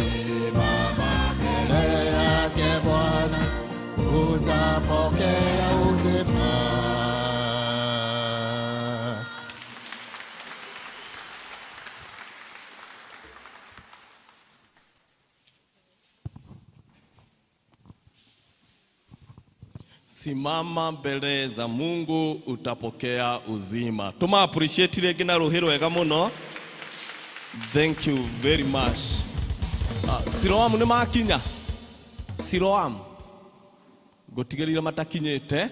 Simama mbele yake Bwana, utapokea uzima. Simama mbele za Mungu utapokea uzima. Tuma appreciate rege na rohero wega muno. Thank you very much. Siroam ni makinya. Siroam. Gotigerira matakinyete.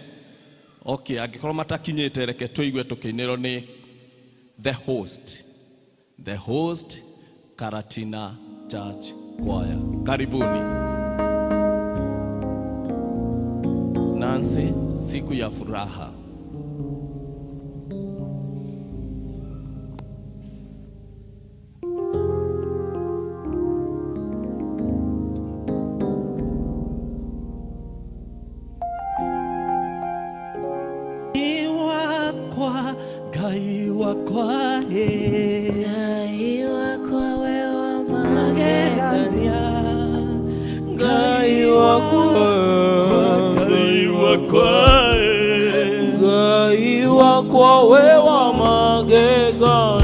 Okay, agikorwo matakinyete reke tuigwe tukinero ni the host. The host Karatina Church Choir. Karibuni. Nancy, siku ya furaha. Gai wakwa wewa magegania, gai wakwa wewa magegania.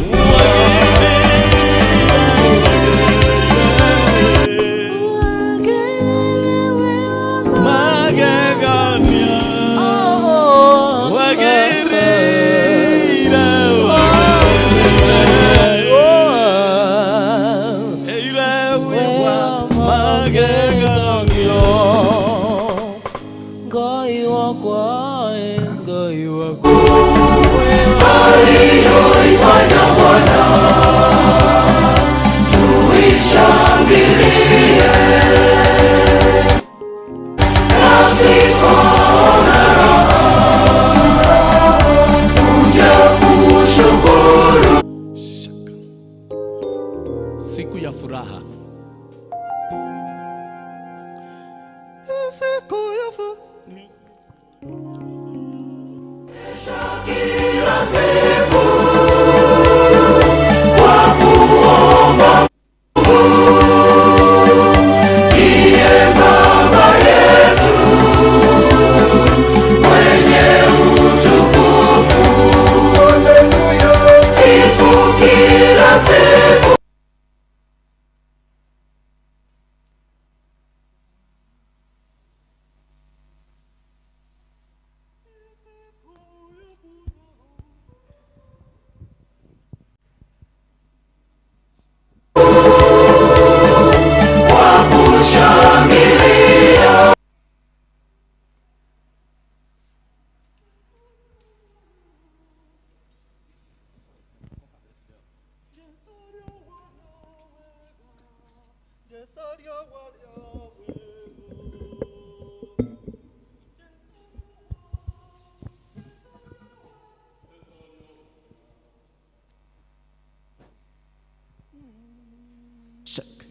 Siku ya furaha. Siku ya furaha. Kila siku kwa kuomba Mungu, ndiye Baba yetu mwenye utukufu. Haleluya. Siku kila siku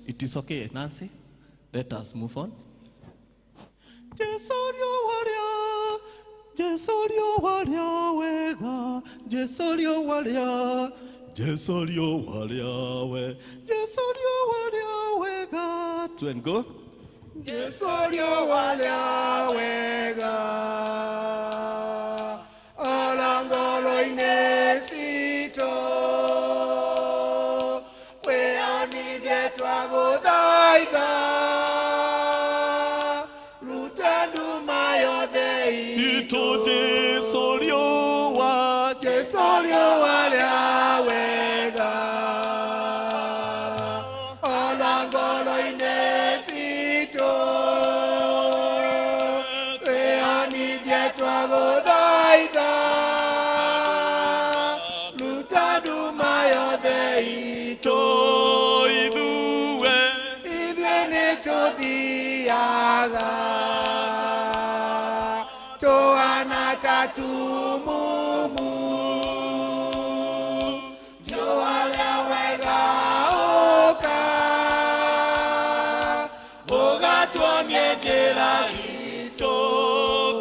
It is okay, Nancy. Let us move on. Jesorio walia, Jesorio walia wega, Jesorio walia, Jesorio walia we, Jesorio walia wega. Two and go. Jesorio walia wega, alangolo inesito, we anidye twagodaida, rutandu mayo dei. Ito Jesorio wa, Jesorio walia wega, alangolo inesito, we anidye twagodaida, rutandu mayo dei. to idue, Idue ne tothiaga, toana tatumumu, joala wega oka, ogatuonie njĩra to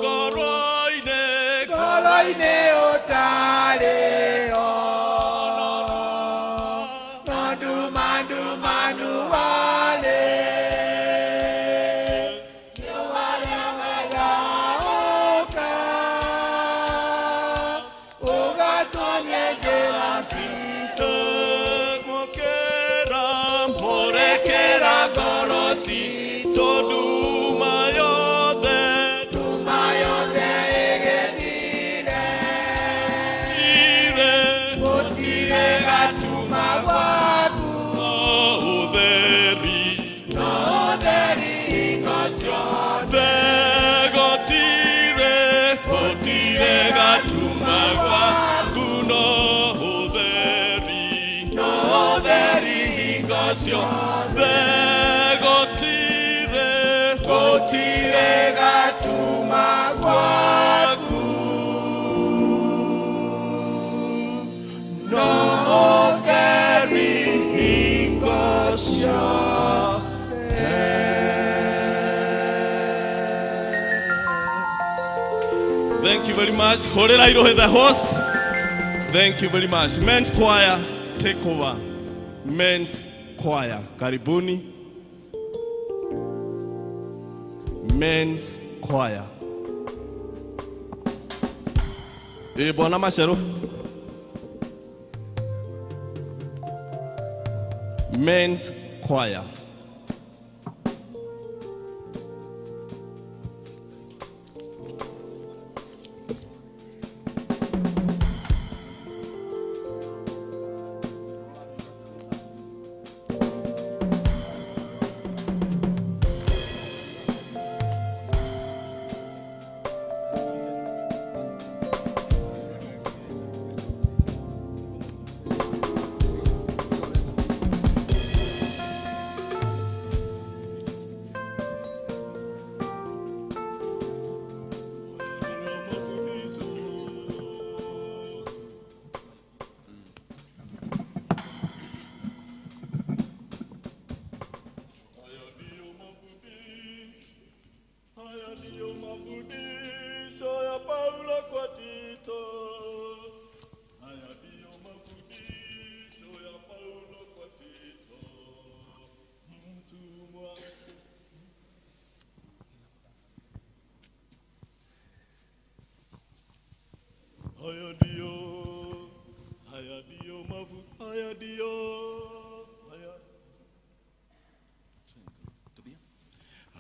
goroine, ngoro-inĩ ũtarĩ o, mandu Gotire gatuma gwaku no theri hingosio. Thank you very much. Horera irohe the host. Thank you very much. Men's choir, take over. Men's choir. Karibuni. Men's choir. Bwana Mashero. Men's choir.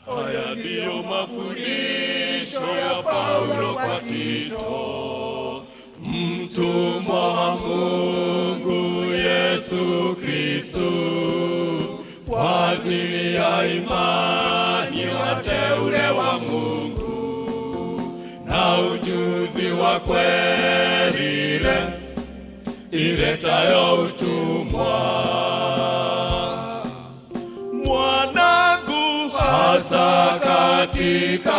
Haya ndiyo mafundisho ya Paulo kwa Tito, mtumwa wa Mungu Yesu Kristo, kwa ajili ya imani wateule wa Mungu na ujuzi wa kweli iletayo utumwa. Mwanangu, hasa katika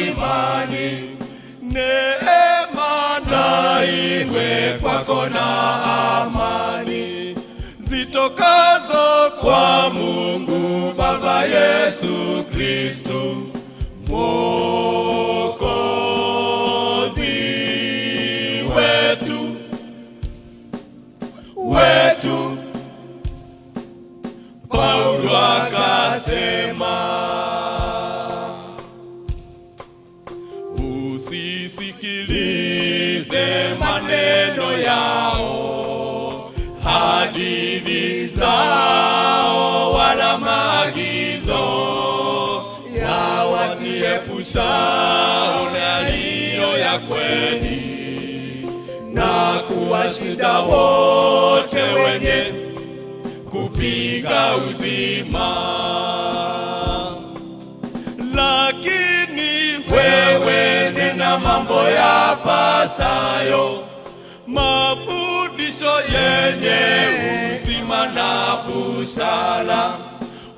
imani, neema na iwe kwako na amani zitokazo kwa Mungu Baba Yesu Kristo Mwokozi wetu. Paulo akasema, usisikilize maneno yao, hadithi zao, wala maagizo ya watiepusha na yaliyo ya kweli, na kuwashinda wote wenye kupiga uzima. Lakini wewe nena mambo ya pasayo, mafundisho yenye uzima na busara,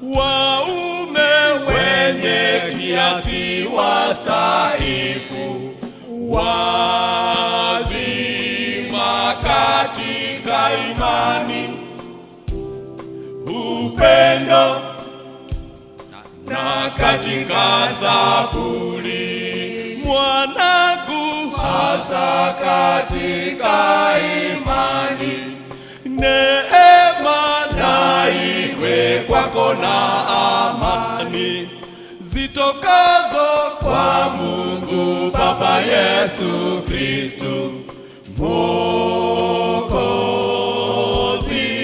waume wenye kiasi wastaifu, wazima katika imani, upendo na katika saburi. Mwanangu, hasa katika imani, neema na iwe kwako na amani zitokazo kwa Mungu Baba Yesu Kristo Mwokozi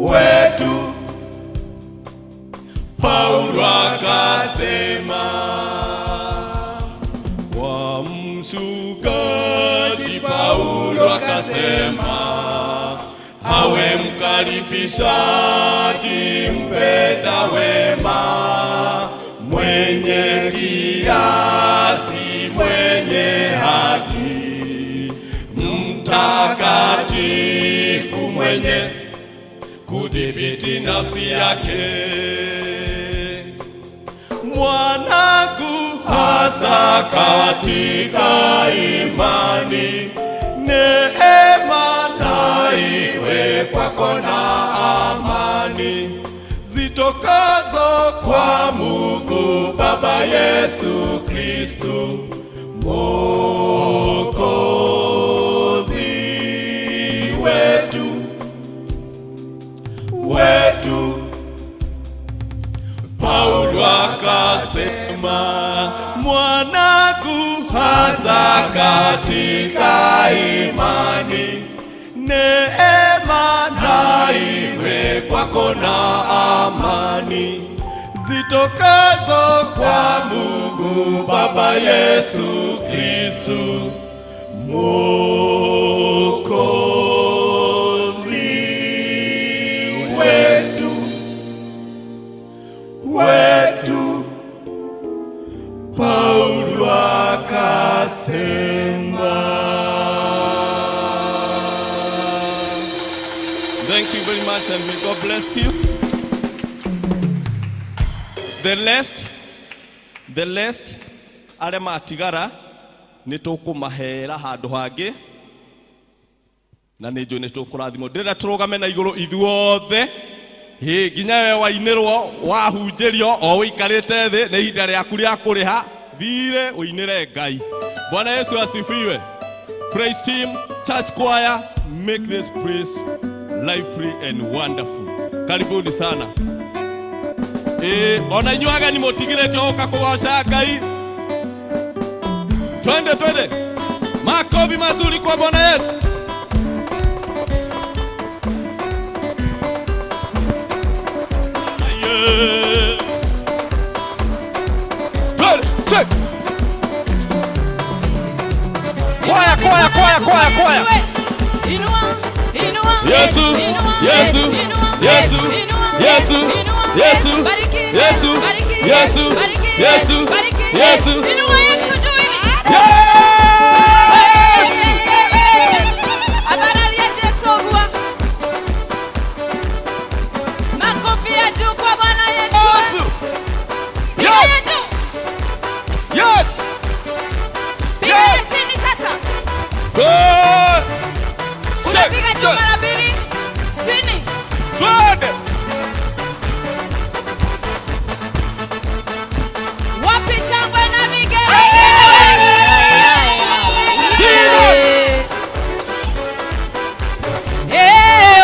wetu. Paulo akasema kwa mchungaji, Paulo akasema hawe mkaribishaji mpenda wema, mwenye kiasi, mwenye haki, mtakatifu, mwenye kudhibiti nafsi yake. Mwanangu, hasa katika imani, neema na iwe kwako na amani zitokazo kwa Mungu Baba Yesu Kristo Mwokozi wetu. Paulo akasema mwanangu, hasa katika imani, neema na iwe kwako na amani zitokazo kwa Mungu Baba Yesu Kristo Mwokozi wetu. Paulo akasema. Thank you very much and may God bless you. The last are matigara nitukumahera handu hangi na nijo nitukurathimo ndira turugame na iguru ithuothe nginya we wainirwo wahunjirio o wikarite thi ni ihinda riaku ria kuriha thire uinire Ngai. Bwana Yesu asifiwe. Praise team, church choir, make this praise lively and wonderful. Karibuni sana. Ona inyuaga ni mutigirete oka kugoca Ngai. Twende. Makofi mazuri kwa Bwana Yesu. Check. Choir. Yesu.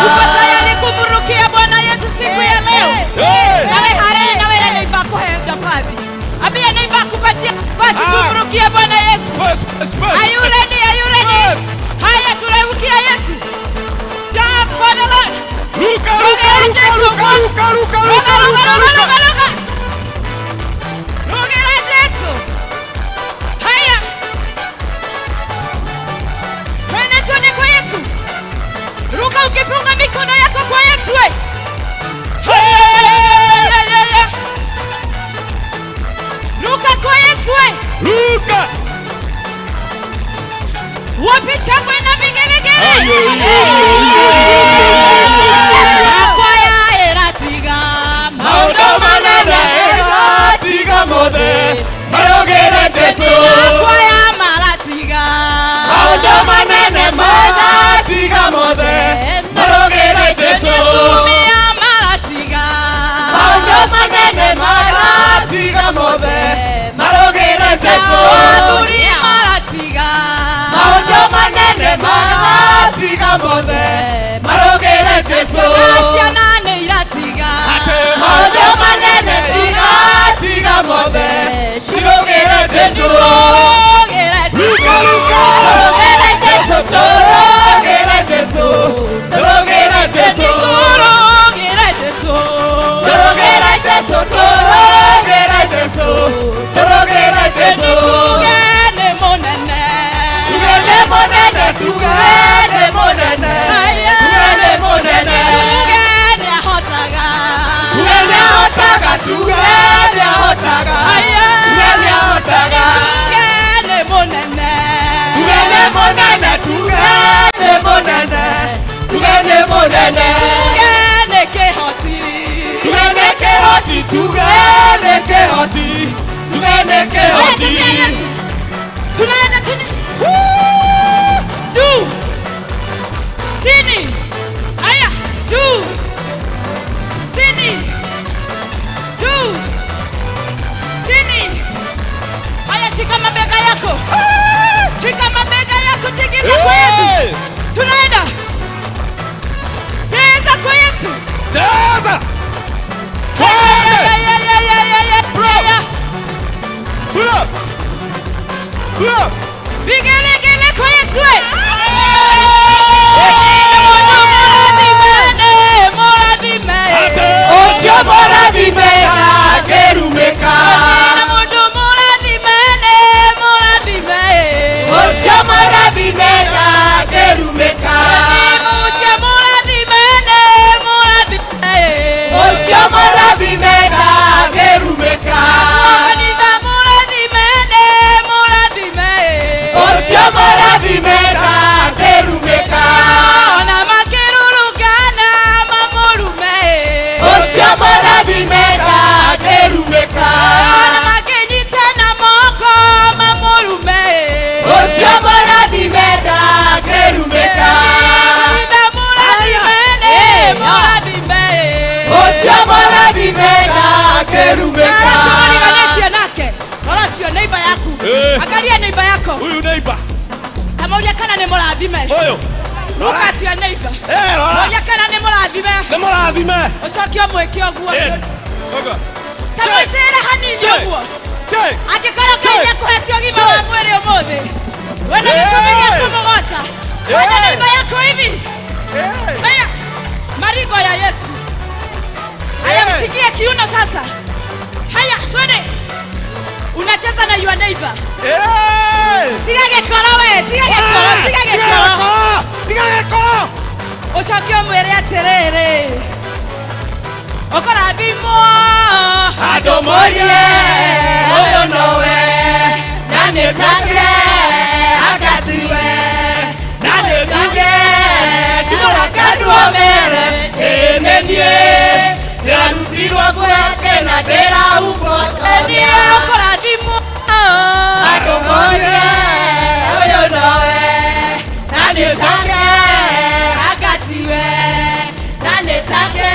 Uko tayari kumrukia Bwana Yesu siku ya leo? Abia neiba kupatia nafasi tumrukie Bwana Yesu. Are you ready? Haya tunarukia Yesu. Jump for the Lord. Ruka. Rugera Yesu. shangwe na vigelegele. Kwaya eratiga Maũndũ manene eratiga mothe marogere Jesũ. Kwaya maratiga Maũndũ manene maratiga mothe marogere Jesũ. Mia maratiga Maũndũ manene maratiga mothe marogere Jesũ. Turi maratiga Maũndũ manene maratiga mothe marogere Jesũ. Ciana nĩ iratiga Maũndũ manene ciratiga mothe cirogere Jesũ. Turogere Jesũ, turogere Jesũ, turogere Jesũ. Turogere Jesũ, turogere Jesũ, turogere Jesũ. Tugende monene Tugende monene, tugende monene, tugende monene. Tugende ahotaga Tugende ahotaga, tugende ahotaga, tugende ahotaga. Tugende monene Tugende monene, tugende monene, tugende monene. Tugende kehoti Tugende kehoti, tugende kehoti, tugende kehoti. Tunaenda chini. Juu. Chini. Aya, juu. Chini. Juu. Chini. Aya, shika mabega yako. Shika mabega yako, tikisa kwa Yesu. Tunaenda. Cheza kwa Yesu. Cheza. Pull up. Pull up. Vigelegele kwa Yesu. Osho moradime agerumeka. Osho moradime agerumeka. Osho moradime agerumeka. Osho moradime agerumeka. Osho moradime agerumeka. Osho moradime agerumeka. Osho moradime agerumeka. Angalia neighbor yako. Huyu neighbor. Samoria kana ni mũrathime. Huyu. Look at your neighbor. Rora. Moria kana ni mũrathime. Nĩ mũrathime. Ucokie mwĩke ũguo. Oga. Tamwĩtĩre hanini ũguo. Check. Angĩkorwo Ngai nĩakũhete ũgima wa mwĩrĩ ũmũthĩ. Wena gĩtũmi gĩa kũmũgoca. Fanya neighbor yako hivi. Haya. Marigo ya Yesu. Haya, mshikie kiuno sasa. Haya, twende. Unacheza na your neighbor. Tiga gĩkoro we, tiga gĩkoro, tiga gĩkoro. Tiga gĩkoro. Ucokie mwĩre atĩrĩrĩ. Ũkũrathimwo. Andũ morie ũyũ nowe na nĩtake agatiwe na nĩtuge timũrakandwo mere ĩnĩ niĩ ndĩrarutirwo gwake na ndĩrahumbwo Niĩ ũkũrathimwo. andũ morie ũyũ nowe na nĩtake agatiwe na nĩtake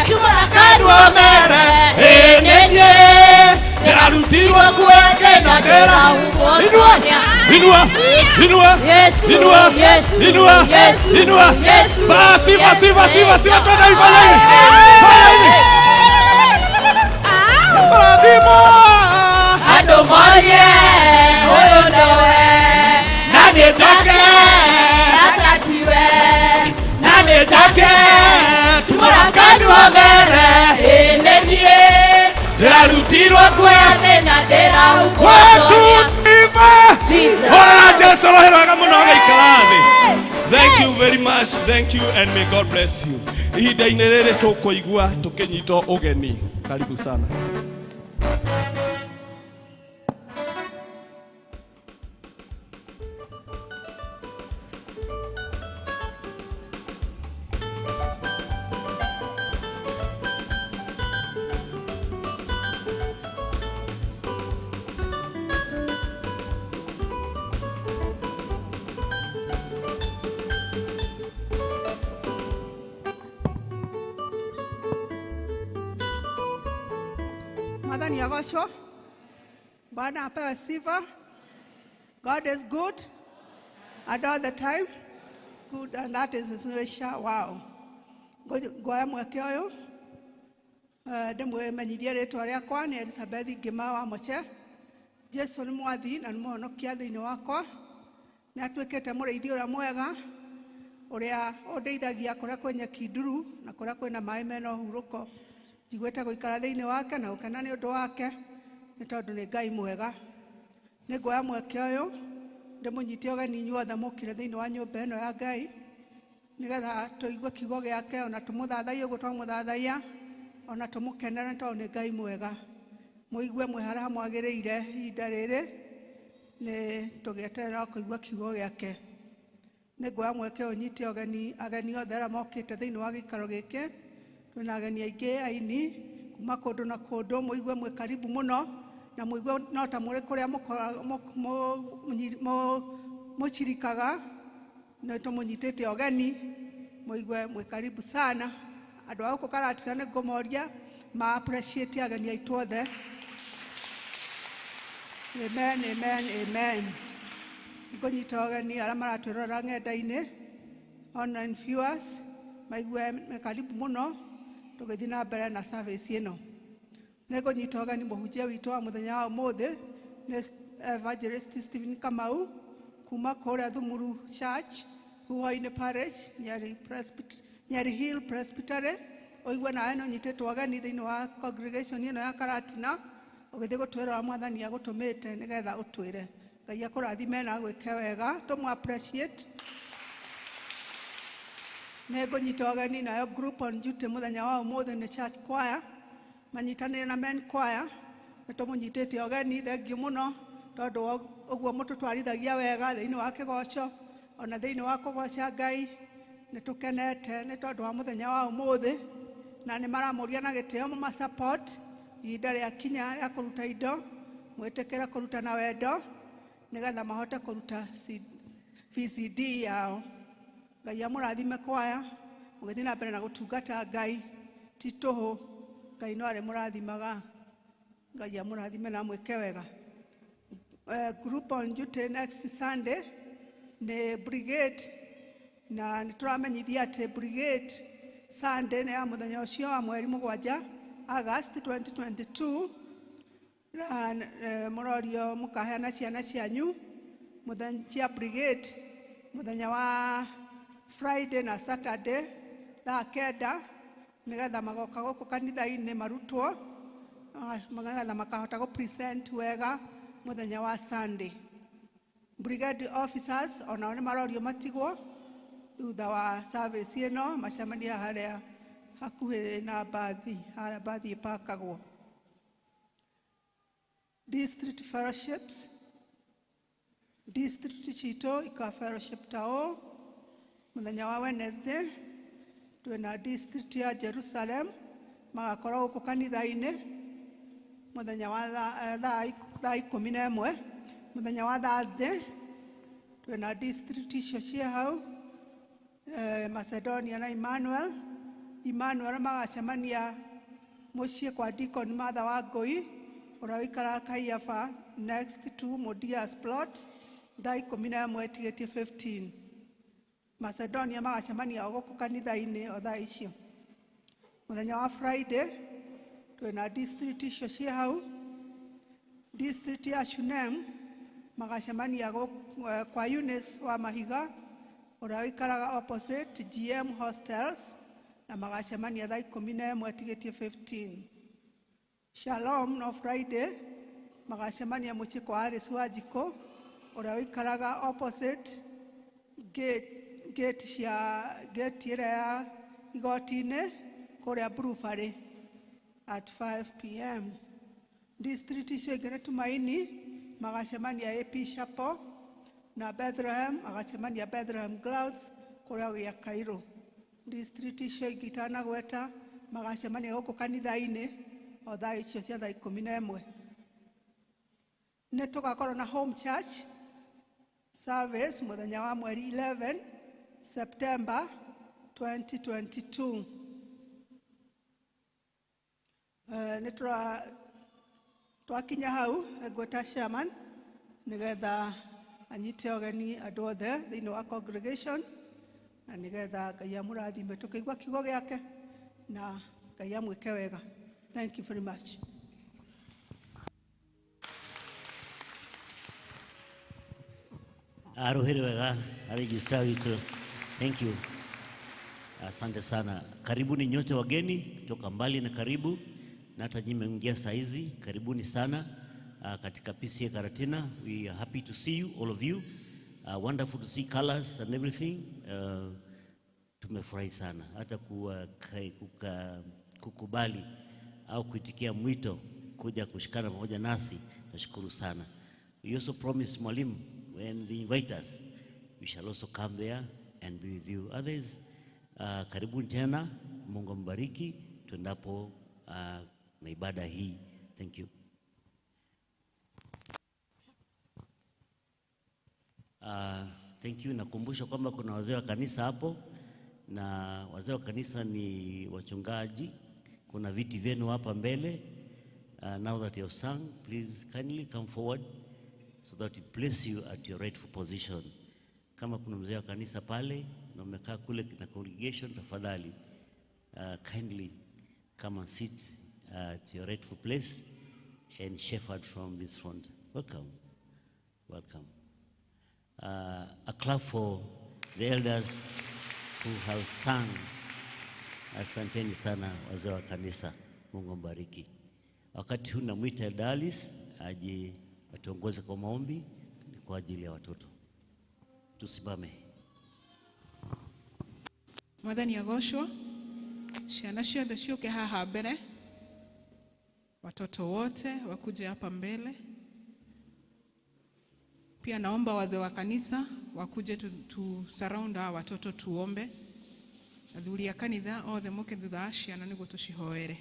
timũrakandwo mere ĩnĩ niĩ ndĩrarutirwo gwake na ndĩrahumbwo. Inua, inua, inua, inua, inua. Basi, basi, basi, basi, twende hivi, fanya hivi. Fanya hivi. Kuradhimo. Andũ morie ũyũ nowe na nĩnjake agatiwe na nĩnjake timũrakandwo mere ĩnĩ niĩ ndĩrarutirwo gwake na ndĩrahumbwo. Thank you very much. Thank you and may God bless you. Ihinda-inĩ rĩrĩ tũkũigua tũkĩnyitwo ũgeni. Karibu sana. Mwathani agocwo. Bwana apewe sifa. God is good and all the time. Good, and that is his nature. Wow. Ngoya mweke uyu. Ndimwemenyithie ritwa riakwa ni Elizabeth Ngima wa Moche. Jesu ni mwathi na ni muhonokia thiini wakwa. Ni atuikite muriithi uria mwega uria undeithagia kuria kwenye kinduru na kuria kwina mai mena huruko. Njiguite guikara thiini wake na gukena ni undu wake ni tondu ni Ngai mwega. Ni ngoya mweke uyu ndimunyite ogeni inyuothe mukire thiini wa nyumba ino ya Ngai nigetha tuigue kiugo giake ona tumuthathaie uguo twamuthathaia ona tumukenere tondu ni Ngai mwega. Muigue mwihara mwagiriire ihinda riri ni tugieterera kuigua kiugo giake. Ni ngoya mweke unyite ageni othe aria mokite thiini wa gikaro giki. Twina ageni aingi aini kuma kundu na kundu. Muigue mwe karibu muno na muigue no ta muri kuria muchirikaga na tumunyitite ogeni. Muigue mwe karibu sana. Andu a guku Karatira ni ngumoria ma appreciate ageni aitu othe. Amen, amen, amen. Ngonyita ogeni aria maratwirora ng'enda-ini, online viewers, maigue me karibu muno tugithi na mbere na service ino. Ngonyita ogeni muhunjia witu wa muthenya wa umuthi ni Evangelist Stephen Kamau kuma kuria Thumuru Church, Huhoini Parish, Nyeri Hill Presbytery. Oigwe nawe no nyititwo ogeni thiini wa congregation ino ya Karatina ugithi gutwira Mwathani agutumite nigetha utwire. Ngai akurathime na gwike wega. Tumu appreciate. Ngonyita ogeni nayo group on duty muthenya wa umuthi ni church choir manyitanire na men choir. Nitumunyitite ogeni thengiu muno tondu uguo mututwarithagia wega thiini wa kigoco ona thiini wa kugoca Ngai. Nitukenete ni tondu wa muthenya wa umuthi na ni maramuria na gitio muma support ihinda ria kinya ria kuruta indo mwitikira kuruta na wendo nigetha mahote kuruta VCD yao. Ngai amurathime kwaya mugithi na mbere na gutungata Ngai ti tuhu. Ngai no ari murathimaga. Ngai amurathime na mwike wega. Group on duty next Sunday ni brigade na nituramenyithia ati brigade Sunday ni ya muthenya ucio wa mweri 7 August 2022. Murorio mukaheana ciana cianyu muthenya brigade muthenya wa Friday na Saturday thaa 9 nigetha magoka guku kanitha-ini marutwo nigetha makahota present wega muthenya wa Sunday. Brigade officers onao ni marorio matigwo thutha wa service ino macemania haria hakuhi na bathi ipakagwo. District fellowships. District chito ika fellowship tao muthenya wa Wednesday. Twina district ya Jerusalem magakorwo guku kanitha-ini muthenya wa thaa 11. Muthenya wa Thursday twina district icio cia hau Macedonia na Emmanuel magacemania mucii kwa Deacon Martha wa Ngui uria wikara Kaiafa next to Modia's plot thaa 11 tigetie 15. Macedonia magacemania guku kanitha-ini o thaa icio. Muthenya wa Friday twina district icio cia hau. District ya Shunem magacemania kwa Eunice wa Mahiga uria wikaraga opposite GM hostels na magacemania thaa 11 tigetie 15. Shalom no Friday magacemania mucii kwa Alice Wanjiko uria wikaraga opposite gate ira ya igoti-ini kuria Brufari at 5 p.m. District icio ingi ni Tumaini magacemania AP Chapel na Bethlehem magacemania Bethlehem Clouds kuria gia Cairo. District icio ingi itanagweta magacemania guku kanitha-ini o thaa icio cia thaa 11. Ni tugakorwo na home church service muthenya wa mweri 11 September 2022. Twakinya hau ngweta chairman nigetha anyite ogeni andu othe thiini wa congregation na nigetha Ngai amurathime tukigwa kiugo giake na Ngai amwike wega. Thank you very much. Aruhiri wega, register witu. Thank you. Asante sana. Karibuni nyote wageni kutoka mbali na karibu, na hata nyinyi mmeingia saa hizi, karibuni sana katika PCA Karatina. We are happy to see you, all of you. Wonderful to see colors and everything. Tumefurahi sana hata kukubali au kuitikia mwito kuja kushikana pamoja nasi. Nashukuru sana. We also promise mwalimu, when they invite us, we shall also come there and be with you. Others, karibuni tena. Mungu mbariki tuendapo na ibada hii. Thank you. Thank you. Nakumbusha kwamba kuna wazee wa kanisa hapo, na wazee wa kanisa ni wachungaji. Kuna viti vyenu hapa mbele. Now that you have sung, please kindly come forward so that we place you at your rightful position. Kama kuna mzee wa kanisa pale na umekaa kule na congregation, tafadhali kindly come and sit at your rightful place and shepherd from this front. Welcome. Welcome. A clap for the elders who have sung. Asanteni sana wazee wa kanisa. Mungu mbariki. Wakati huu namwita Elder Alice aje atuongoze kwa maombi kwa ajili ya watoto. Tusimame. Mwathani agoshwo. Ciana ciothe ciuke haha mbere. Watoto wote wakuje hapa mbele. Pia naomba wazee wa kanisa wakuje tu surround hawa watoto tuombe. Athuri ya kanitha othe muke thutha wa ciana niguo tucihoere.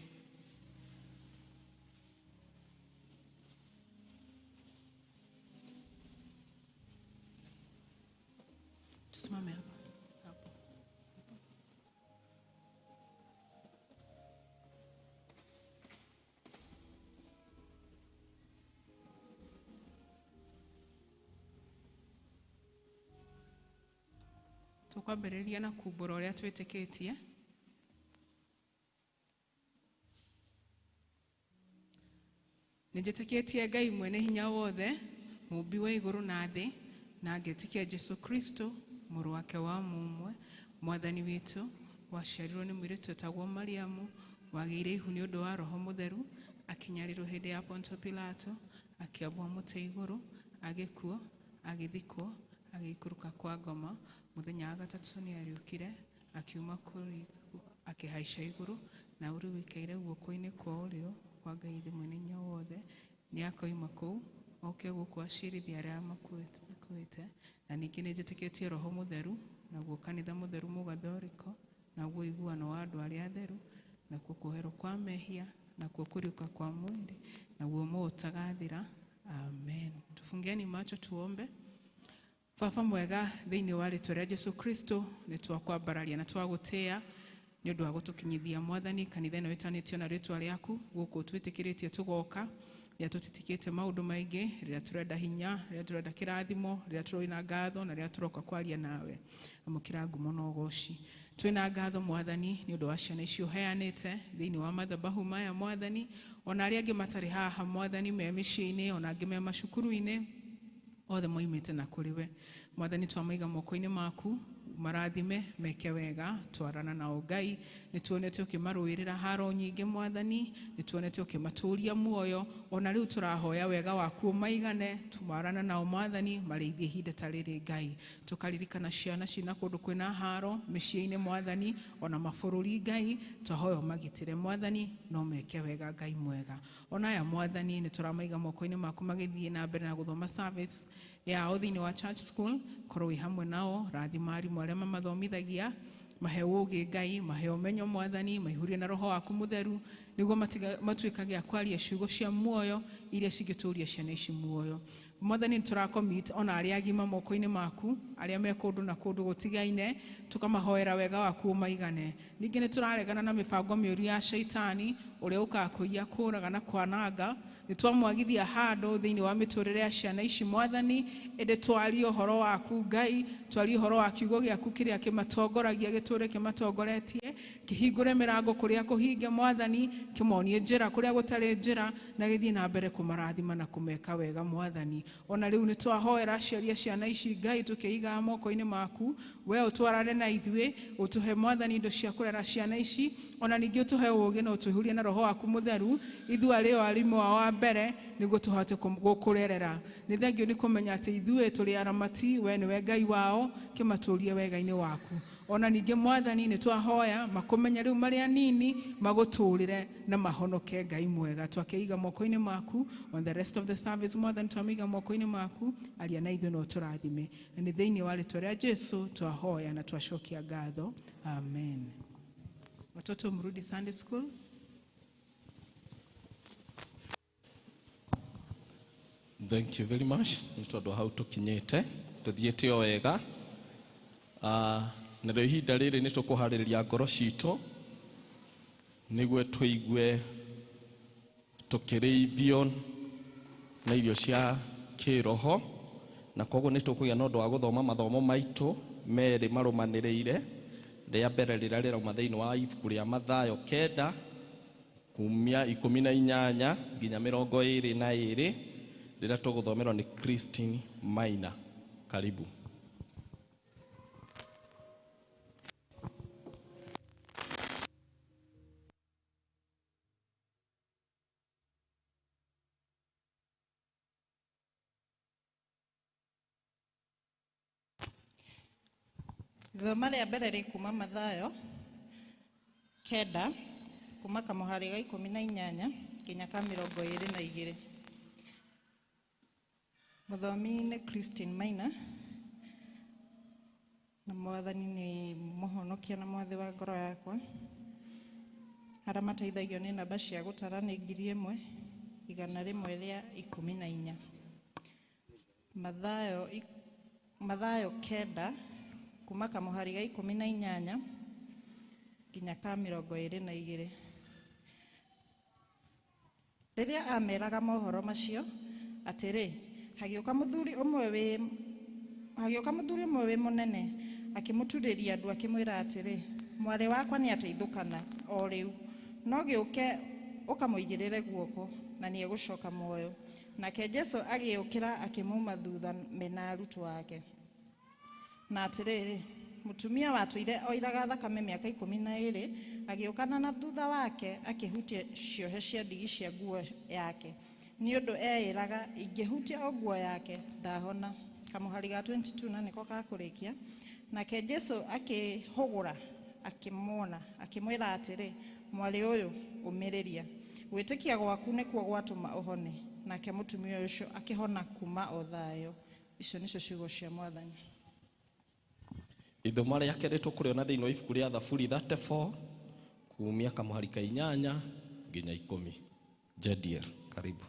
Tusimame hapa. Tukwambĩrĩria na kumbũra ũrĩa twĩtĩkĩtie. Nĩnjĩtĩkĩtie Ngai mwene hinya wothe, mũmbi wa igũrũ na thĩ, na ngĩtĩkia Jesu Kristo, mũrũ wake wa mũmwe, mwathani witũ, waciarirwo nĩ mũirĩtu wetagwo Mariamu, wagĩire ihu nĩ ũndũ wa Roho Mũtheru, akĩnyarirwo hĩndĩ ya Ponto Pilato, akĩombwo mũtĩ igũrũ, agĩkuo, agĩthikwo, agĩikũrũka kwa ngoma. Mũthenya wa gatatũ nĩ ariũkire, akiuma kũrĩ akĩhaica igũrũ, na ũrĩ wĩikaire guoko-inĩ kwa ũrĩo kwa Ngai Ithe mwene hinya wothe. Nĩ akoima kũu oke gũkũ acirithia arĩa makuĩte. Na ningĩ nĩnjĩtĩkĩtie Roho Mũtheru, naguo kanitha mũtheru mũgathoriko, naguo iguano wa andũ arĩa atheru, nakuo kũherwo kwa mehia, nakuo kũriũka kwa mwĩrĩ, naguo mũũtagathira. Amen. Tufungieni macho tuombe. Baba mwega, thĩinĩ wa rĩĩtwa rĩa Jesu Kristo, nĩ twakwambararia na twagũtĩa nĩ ũndũ wa gũtũkinyithia Mwathani kanitha ĩno ĩtanĩtio na rĩĩtwa rĩaku gũkũ twĩtĩkĩrĩtie tũgoka. Rĩrĩa tũtitikĩte maũndũ maingĩ, rĩrĩa tũrenda hinya, rĩrĩa tũrenda kĩrathimo, rĩrĩa tũrenda ngatho, na rĩrĩa tũroka kwaria nawe. Amũkĩra ngumo na ũgooci. Twĩna ngatho Mwathani nĩ ũndũ wa ciana icio ũheanĩte thĩinĩ wa mathabahu maya Mwathani, ona arĩa angĩ matarĩ haha Mwathani, me mĩciĩ-inĩ, ona angĩ me macukuru-inĩ, othe moimĩte na kũrĩ we. Mwathani twamaiga moko-inĩ maku, marathime, meke wega, twarana nao Ngai. Nĩ tuonete ũkĩmarũĩrĩra haro nyingĩ Mwathani, nĩ tuonete ũkĩmatũria muoyo, ona rĩu tũrahoya wega waku ũmaigane, twarana nao Mwathani, marĩithie ihinda ta rĩrĩ Ngai. Tũkaririkana ciana cina kũndũ kwĩna haro mĩciĩ-inĩ Mwathani, ona mabũrũri Ngai, twahoya ũmagitĩre Mwathani, no meke wega Ngai mwega. Ona aya Mwathani nĩ tũramaiga moko-inĩ maku magĩthiĩ na mbere na gũthoma service yao thĩinĩ wa church school. Korwo wĩ hamwe nao, rathima arimũ arĩa mamathomithagia, mahe ũũgĩ Ngai, mahe ũmenyo Mwathani, maihũrie na Roho waku Mũtheru, niguo matuikagia kwaria ciugo cia muoyo iria cingituria ciana ici muoyo. Mwathani turakomit ona aria agima moko-ini maku aria me kundu na kundu gutigaine tukamahoera wega waku maigane. Ningi ni turaregana na mibango miuru ya shaitani uria ukakuia kuraga na kwananga. Nitwamwagithia hando thiini wa miturire ya ciana ici Mwathani, ende twari uhoro waku Ngai, twari uhoro wa kiugo giaku kiria kimatongoragia giture kimatongoretie, kihingure mirango kuria kuhinge Mwathani, kimonie njira kuria gutari njira, na githii na mbere kumarathima na kumeka wega Mwathani. Ona riu nitwahoera aciari ciana ici Ngai tukiiga moko-ini maku, we utwarane na ithuĩ, utuhe Mwathani indo cia kurera ciana ici, ona ningi utuhe ugi na utuhurie na roho waku mutheru ithu ario arimu wa mbere niguo tuhote gukurerera. Ni thengio ni kumenya ati ithuĩ turi aramati, we niwe Ngai wao, kimaturie wega-ini waku. Ona ningi Mwathani ni twahoya makumenya riu mari anini maguturire na mahonoke Ngai mwega. Twakiiga moko-ini maku on the rest of the service Mwathani, twamiga moko-ini maku, aria na ithuĩ no turathime, na ni thiini wa ritwa ria Jesu twahoya na twashokia ngatho, amen. Watoto mrudi Sunday school. Thank you very much. Nitondo hau tukinyete tuthiete o wega. Na ihinda riri ni tukuhaririria ngoro citu niguo tuigue tukirithio na irio cia kiroho, na koguo ni tukugia na undu wa guthoma mathomo maitu meri marumaniriire. Ria mbere rira rirauma thiini wa ibuku ria Mathayo 9 kumia 18 nginya 22 rira tuguthomerwo ni Christine Maina. Karibu. Thoma ria mbere ri kuma Mathayo 9 kuma kamuhari ga 18 nginya ka 22. Muthomi ni Christine Maina, na Mwathani ni muhonokia na mwathi wa ngoro yakwa. Aria mateithagio ni namba cia gutara ni 1,114. Mathayo 9 kuma kamuhari ga 18 nginya ka 22. Riria ameraga mohoro macio atiri, hagioka muthuri umwe wi munene akimuturiria andu akimwira atiri, mwari wakwa ni ateithukana o riu, no giuke ukamuigirire guoko na ni egushoka muoyo. Nake Jesu agiukira akimuma thutha mena arutwo ake. Na atiriri, mutumia watuire oiraga thakame miaka 12 agiukana na thutha wake akihutia ciohe cia ndigi cia nguo yake, ni undu eiraga ingihutia o nguo yake ndahona. Kamuhari ga 22 na niko kakurikia. Nake Jesu akihugura akimwona akimwira atiri, mwari uyu umiriria, gwitikia gwaku nikuo gwatuma uhone. Nake mutumia ucio akihona kuma o thayo. Icio nicio ciugo cia Mwathani. Ithomo ria keri tukuriona thiini wa ibuku ria Thaburi 34 kumia kamuhari ka 8 nginya 10. Jadiel, karibu.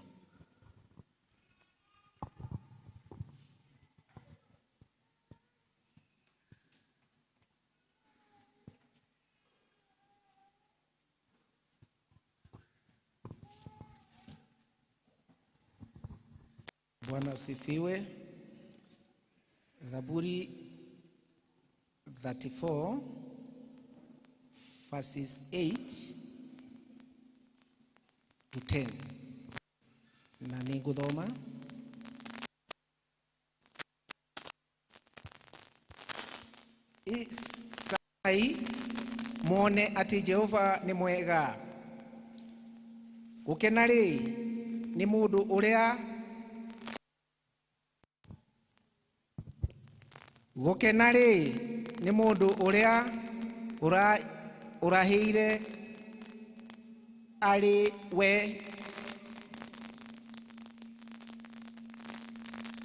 Bwana asifiwe. Zaburi 34 verses 8 to 10. Na niguthoma. Isai muone ati Jehova ni mwega. Gukena ri ni mundu uria Gukena ri ni mundu uria urahire ari we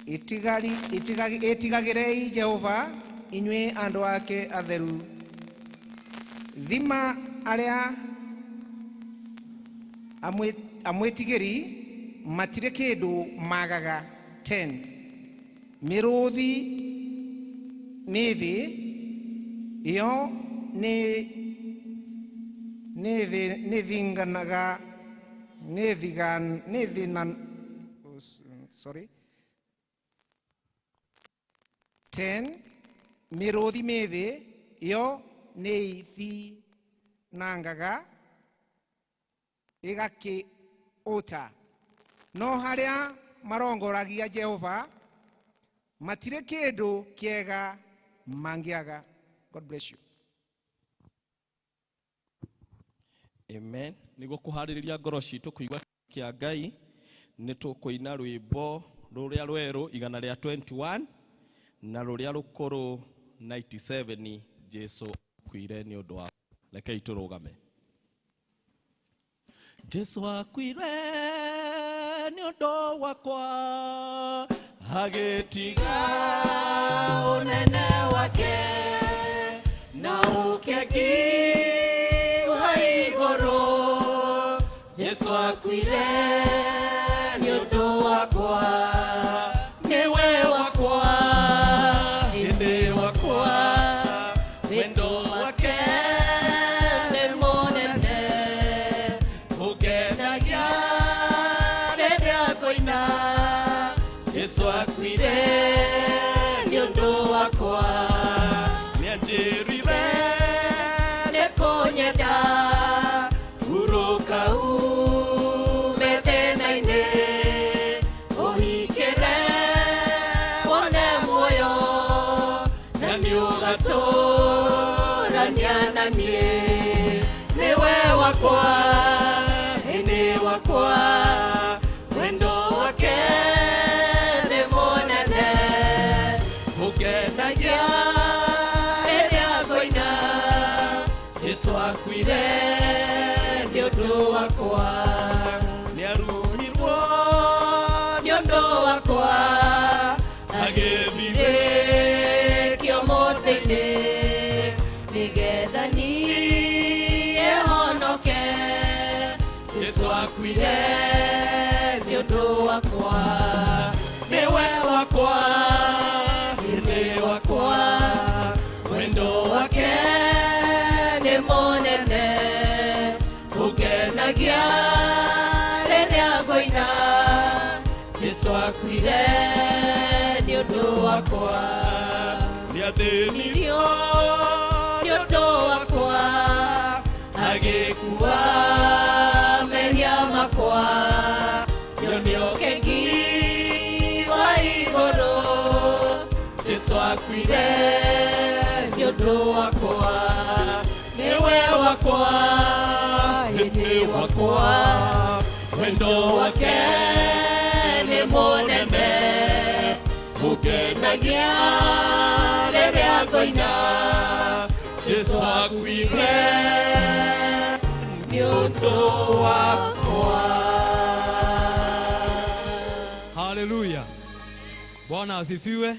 itigagirei Jehova inywe andu ake atheru. Thima aria amwitigiri matire kindu magaga 10 miruthi mithi iyo ni thinganaga sorry 10 miruthi mithi iyo ni thinangaga igaki uta no haria marongoragia Jehova matire kindu kiega mangiaga. God bless you. Amen. Niguo kuhaririria ngoro citu kuigwa kia Ngai ni tukuina rwimbo ruria rweru 121 na ruria rukuru 97 Jesu akuire ni undu wa rekei turugame. Jesu akuire ni undu wakwa agitiga unene wake na ukegi wa iguru. Jesu akuire ni undu wakwa niwe wakwa indi wakwa wendo wake ni munene ugenagia riria koina. Jesu akuire ni undu wakwa nianjirire ni kunyenda uruka ume thina-ini uhikire wone muoyo na ni ugaturania na nie. Niwe wakwa ni wakwa wendo wake ni munene ugenagia riria koina. Jesu akuire ni undu wakwa niarumirwo ni undu wakwa agithire kiomote-ini nigetha niĩ honoke. Jesu akuire ni undu wakwa niwe wakwa ni wakwa wendo wake ni munene ugenagia riria ngoina. Jesu akuire ni undu wakwa niathĩnirio ni undu wakwa agĩkua mehia makwa nyonio kengi wa igũrũ. Jesu akuire ni undu wakwa niwe wakwa ni wakwa wendo wake ni munene ugenagia riria ngoina. Jesu akuire ni undu wakwa. Hallelujah. Bwana asifiwe.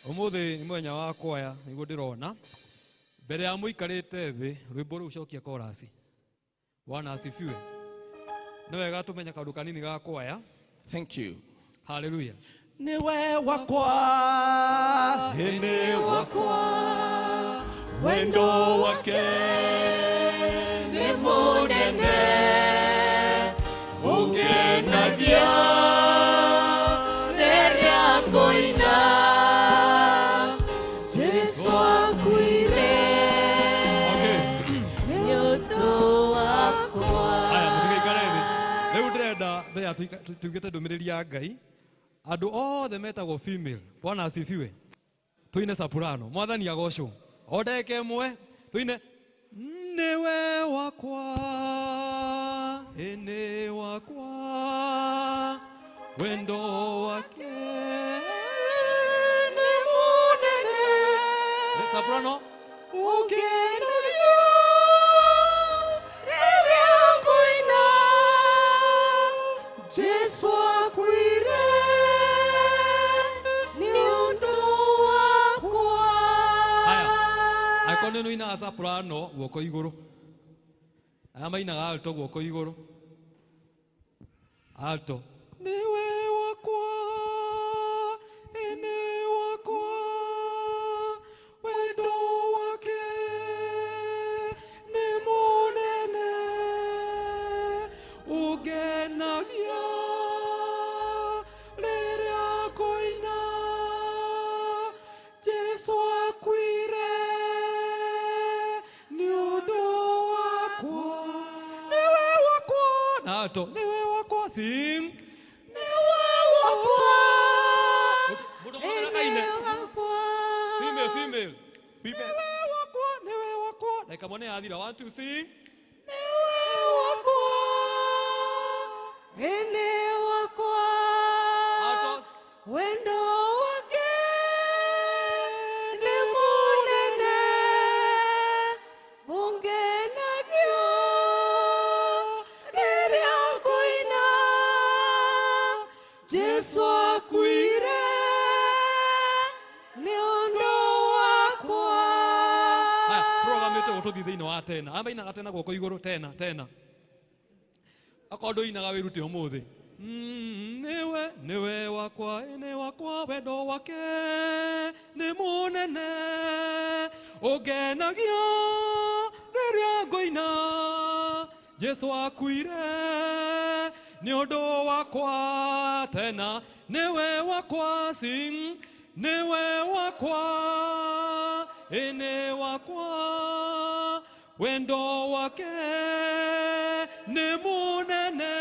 Umuthi ni mwenya wa kwaya niguo ndirona mbere ya muikarite thi rwimbo ru cokia chorus. Bwana asifiwe. Ni wega tumenya kaundu kanini ga kwaya. Thank you. Hallelujah. Niwe wakwa ni wakwa wendo wake ni munene ugenagia riria ngoina. Jesu akuire ni undu wakwa. Aya muthikare thi riu ndirenda mbere tugite ndumiriri ya Ngai andu othe metagwo female. Bwana asifiwe. Tuine soprano mwathani agocwo odeke mwe tuine niwe wakwa ene wakwa wendo wake ni munene. Soprano ugenagia riria ngoina. Jesu akuire ni undu wakwa. Aya akone no ina soprano guoko iguru aya mainaga alto guoko iguru alto. Niwe wakwa, ene wakwa, wendo wake ni munene, ugenagia riria koina, Jesu akwire ni undu wakwa, niwe wakwa, na alto, niwe wakwa, sing. Female. Newe wakwa. Like I'm on the 1, 2, sing. Newe wakwa. Ene wakwa. Altos. Wendo wake ni munene. Ungenagio riria koina. Jesu akwire ni undu wakwa. Programmete ututhi thiini wa tena. Amba ina tena guoko iguru tena. Akondo inaga wirute umuthi. Niwe wakwa, ene wakwa, wendo wake ni munene, ugenagia riria ngoina, Jesu akwire ni undu wakwa tena. Niwe wakwa, sing. Niwe wakwa, ene wakwa, wendo wake ni munene,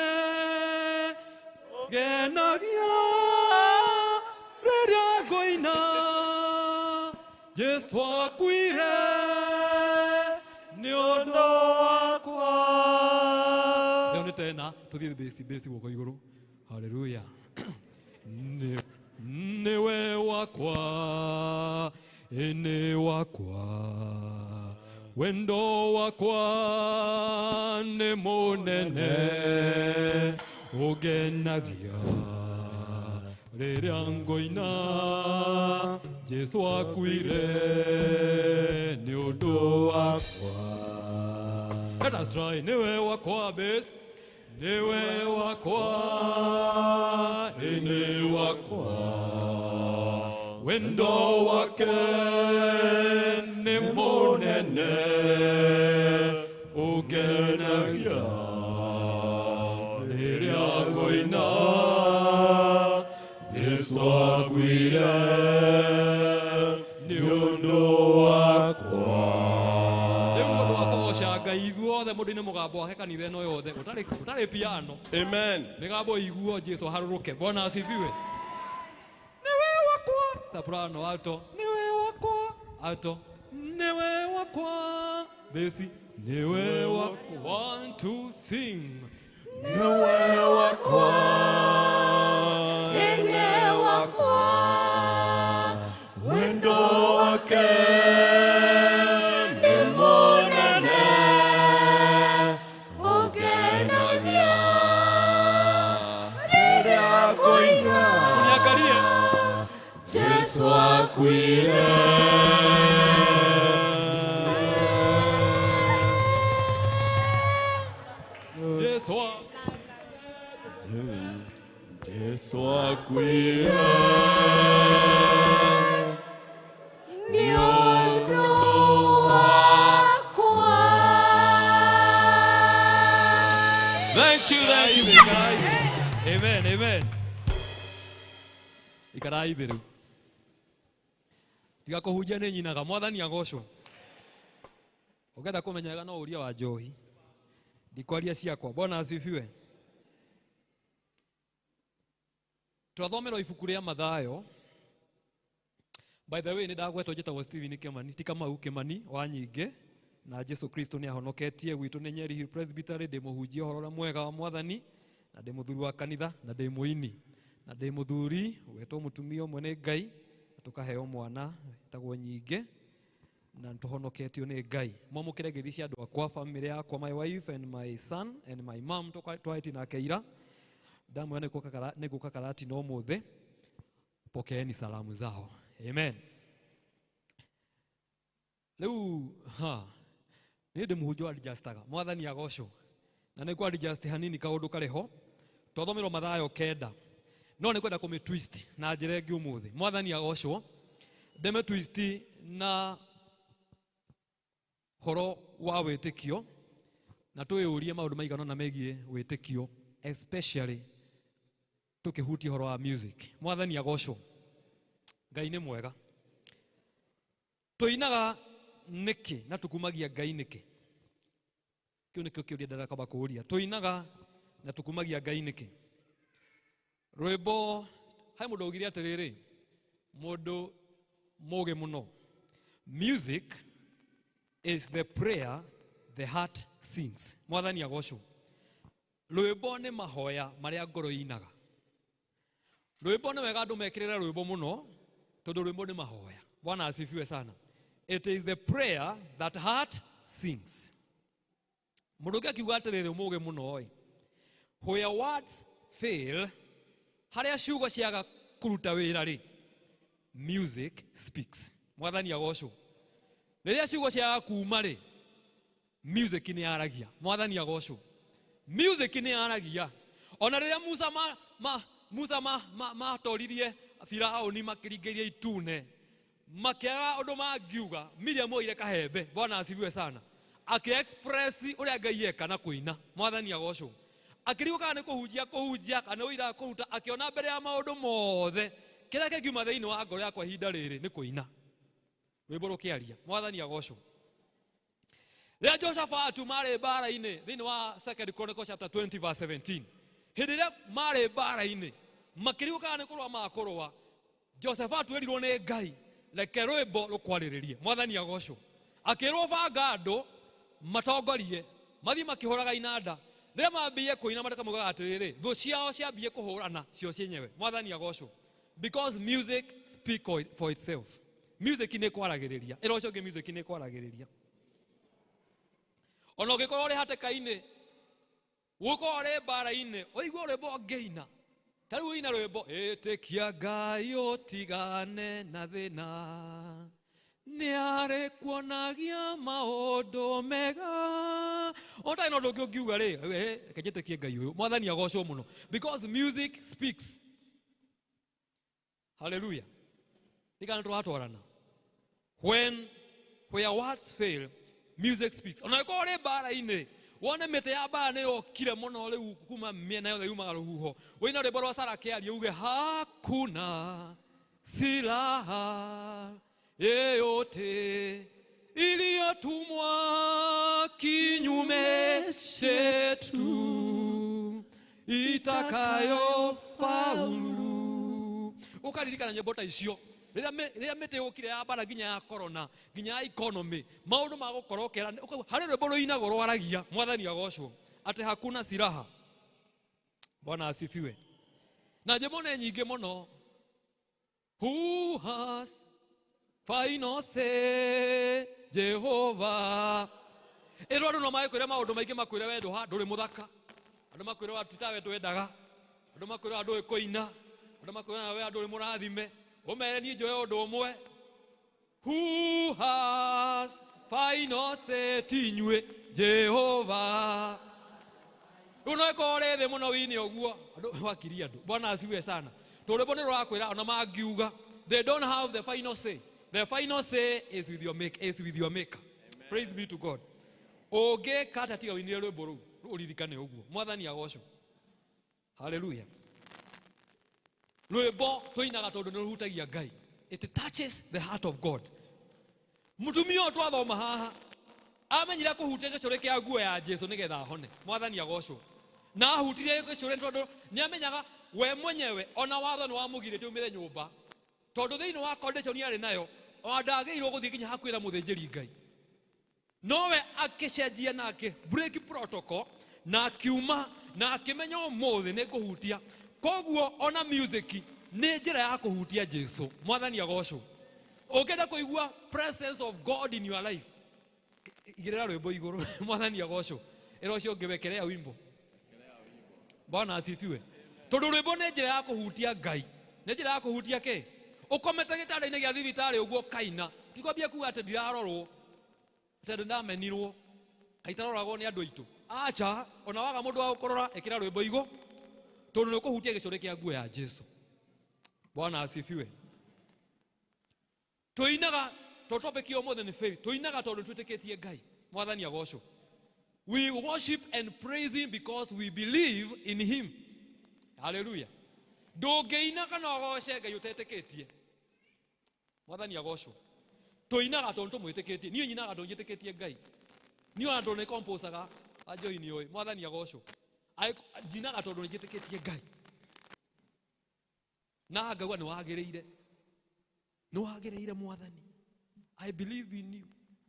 genagia riria ngoina, Jesu akwire ni undu wakwa. Leo ni tena tuthie besi guoko iguru. Hallelujah. Niwe wakwa, ene wakwa, wendo wakwa ni munene, ugenagia riria ngoina, Jesu akwire ni undu wakwa. Let us try. Niwe wakwa, bass. Niwe wakwa, ene wakwa, wendo wake ni munene, ugenagia riria ngoina, Jesu akwire ni undu wakwa. Ngai igwo the mundu ni mugambo ake kanitha no yothe utari piano. Amen. Migambo igwo Jesu haruruke. Bwana asifiwe. Niwe wakwa, soprano, alto. Niwe wakwa, alto. Niwe wakwa, besi. Niwe wakwa. 1, 2, sing. Niwe wakwa, ene wakwa, wendo wake Jesu akwire. Jesu akwire ni undu wakwa. Thank you. Amen. Ikarai biru. Tiga kuhunjia ni nyinaga, mwathani agocwo. Ugenda kumenyaga no uria wa njohi. Ndikwaria ciakwa. Bwana asifiwe. Turathomera ibuku ria Mathayo. By the way, ni ndagwetwo njitagwo Stephen Kimani, ti Kamau Kimani wa nyinge, na Jesu Kristo ni ahonoketie gwitu ni Nyeri Hill Presbytery, ndi muhunjia uhoro mwega wa mwathani, na ndi muthuri wa kanitha, na ndi muini, na ndi muthuri wetwo mutumia umwe ni Ngai, tukaheo mwana tagwo nyinge, na tuhonoketio ni Ngai. Mwamukire ngethi cia andu akwa, family yakwa, my wife and my son and my mom, twaiti na keira damu yana niguka karati no muthe, pokeeni salamu zao. Amen. Leu ni ndi muhunjia adjustaga mwathani agocwo, na nĩ kwa adjust hanini kaundu kareho twathomirwo Mathayo 9 no nĩ kwenda kũmĩ twist na njĩra ĩngĩ ũmũthĩ. Mwathani agocwo ndeme twist na horo wa wĩtĩkio na twĩyũrie maũndũ maigana na megiĩ wĩtĩkio, especially tukihutia horo wa music. Mwathani agocwo. Ngai nĩ mwega. Tuinaga niki na tukumagia Ngai niki. Kĩu nĩkĩo kĩũria ndaraka kũũria. Tuinaga na tukumagia Ngai niki. Rwĩmbo hai mũndũ augire atĩrĩrĩ, mũndũ mũũgĩ mũno. Music is the prayer the heart sings. Mwathani agocwo. Rwĩmbo nĩ mahoya marĩa ngoro inaga. Rwĩmbo nĩ wega andũ mekĩrĩra rwĩmbo mũno tondũ rwĩmbo nĩ mahoya. Bwana asifiwe sana. It is the prayer that heart sings. Mũndũ ũngĩ akiuga atĩrĩrĩ mũũgĩ mũno ĩ, where words fail, harĩa ciugo ciaga kũruta wĩra rĩ, music speaks. Mwathani agocwo. Rĩrĩa ciugo ciaga kuuma rĩ, music nĩ yaragia. Mwathani agocwo. Music nĩ yaragia. Ona rĩrĩa Musa matoririe Firaũni makĩringĩria itune, makĩaga ũndũ mangiuga, Miriam oire kahembe. Bwana asifiwe sana. Aki-express ũrĩa Ngai eka na kũina. Mwathani agocwo. Akĩrigwo kana nĩ kũhunjia kana ũira kũruta, akĩona mbere ya maũndũ mothe kĩrĩa kĩngiuma thĩinĩ wa ngoro yakwa ihinda rĩrĩ nĩ kũina. Rwĩmbo rũkĩaria. Mwathani agocwo. Rĩrĩa Jehoshaphat marĩ mbara-inĩ thĩinĩ wa 2 Chronicles chapter 20 verse 17, hĩndĩ ĩrĩa marĩ mbara-inĩ makĩrigwo kana nĩ kũrũa makũrũa, Jehoshaphat erirwo nĩ Ngai reke rwĩmbo rũkwarĩrĩrie. Mwathani agocwo. Akĩrwo banga andũ matongorie mathiĩ makĩhũraga inanda. Rĩrĩa mambĩie kũina makamugaga atĩrĩrĩ, thũ ciao ciambie kũhũrana cio cienyewe. Mwathani agocwo. Because music speak for itself. Music nĩ kwaragĩrĩria. Ĩro ũcio ũngĩ music nĩ kwaragĩrĩria. Ona ũngĩkorwo ũrĩ hatĩka-inĩ, gũkorwo ũrĩ mbara-inĩ, ũigua rwĩmbo ngĩina. Ta rĩu ũina rwĩmbo, ĩtĩkia Ngai ũtigane na thĩna, nĩarĩ kuonagia maũndũ mega. Ũtarĩ na ũndũ ũngĩ ũngiuga rĩ, reke njĩtĩkie Ngai ũyũ. Mwathani agocwo mũno. Because music speaks. Hallelujah. Tigana tũratwarana. Where words fail, music speaks. Ona ũkorwo ũrĩ mbara-inĩ, wone mĩtĩ ya mbara nĩ yokire mũno rĩu kuma mĩena yothe yumaga rũhuho, ũina rwĩmbo rwa Sara kĩaria uge hakuna silaha yeyote iliyotumwa kinyume chetu itakayofaulu. Ũkaririkana nyĩmbo ta icio. Rĩrĩa mĩtĩ yũkire ya mbara nginya ya corona, nginya ya economy, maũndũ ma gũkorwo kera, harĩ rwĩmbo rũinagwo rwaragia. Mwathani agocwo. Atĩ hakuna silaha. Bwana asifiwe. Na nyĩmbo nĩ nyingĩ mũno. Who has final say, Jehovah. Ĩrwo andũ no magĩkwĩra maũndũ maingĩ, makwĩre we ndũrĩ mũthaka, andũ makwĩre we tutawe ndwendaga, andũ makwĩre we ndũĩ kũina, andũ makwĩre we ndũrĩ mũrathime. Ũmere niĩ njoe ũndũ ũmwe. Who has final say, tinyuĩ Jehovah. Rĩu no ĩkorwo ũrĩ thĩ mũno wĩine ũguo, andũ wakiria andũ. Bwana asifiwe sana. Tũrĩmbo nĩ rũrakwĩra ona mangiuga, they don't have the final say. The final say is with your maker. Praise be to God. Ũngĩkata tiga wĩinire rwĩmbo rũu, ũririkane ũguo. Mwathani agocwo. Hallelujah. Rwĩmbo tũinaga tondũ nĩ rũhutagia Ngai. It touches the heart of God. Mũtumia ũyũ twathoma haha amenyire kũhutia gĩcũrĩ kĩa nguo ya Jesũ nĩgetha ahone. Mwathani agocwo. Na ahutirie gĩcũrĩ tondũ nĩamenyaga we mwenyewe ona watho nĩ wamũgirĩtie umĩre nyũmba. Tondũ thĩinĩ wa condition yarĩ nayo, ona ndagĩrĩirwo gũthiĩ nginya hakuhĩ na mũthĩnjĩri Ngai. Nowe akĩcenjia na break protocol na akiuma na akĩmenya ũmũthĩ nĩ kũhutia. Koguo ona music nĩ njĩra ya kũhutia Jesũ. Mwathani agocwo. Ũngĩenda kũigua presence of God in your life, igĩrĩra rwĩmbo igũrũ. Mwathani agocwo. Ĩro ũcio ũngĩ wekelea wimbo. Bwana asifiwe. Tondũ rwĩmbo nĩ njĩra ya kũhutia Ngai. Nĩ njĩra ya kũhutia kĩ? Ũkomete gĩtanda-inĩ gĩa thibitarĩ ũguo kaina. Tikwambia kuga atĩ ndirarorwo, atĩ ndamenirwo, aitaroragwo nĩ andũ aitũ. Acha, ona waga mũndũ wa gũkũrora, ĩkĩra rwĩmbo igũrũ. tondu nä å kå hutia gä core kä a nguo ya Jesu. Bwana asifiwe. Tũinaga to topic yo more than faith. Tũinaga tondũ twĩtĩkĩtie Ngai. Mwathani agocwo. We worship and praise him because we believe in him. Hallelujah. Ndũngĩinaga na ũgoce Ngai ũtetĩkĩtie. Mwathani agocwo. Tũinaga tondũ tũmwĩtĩkĩtie. Niĩ nyinaga tondũ njĩtĩkĩtie Ngai. Niĩ ona tondũ nĩ composaga ajoini oĩ. Mwathani agocwo. Nyinaga tondũ njĩtĩkĩtie Ngai. Na ngauga nĩ wagĩrĩire. Nĩ wagĩrĩire Mwathani. I believe in you.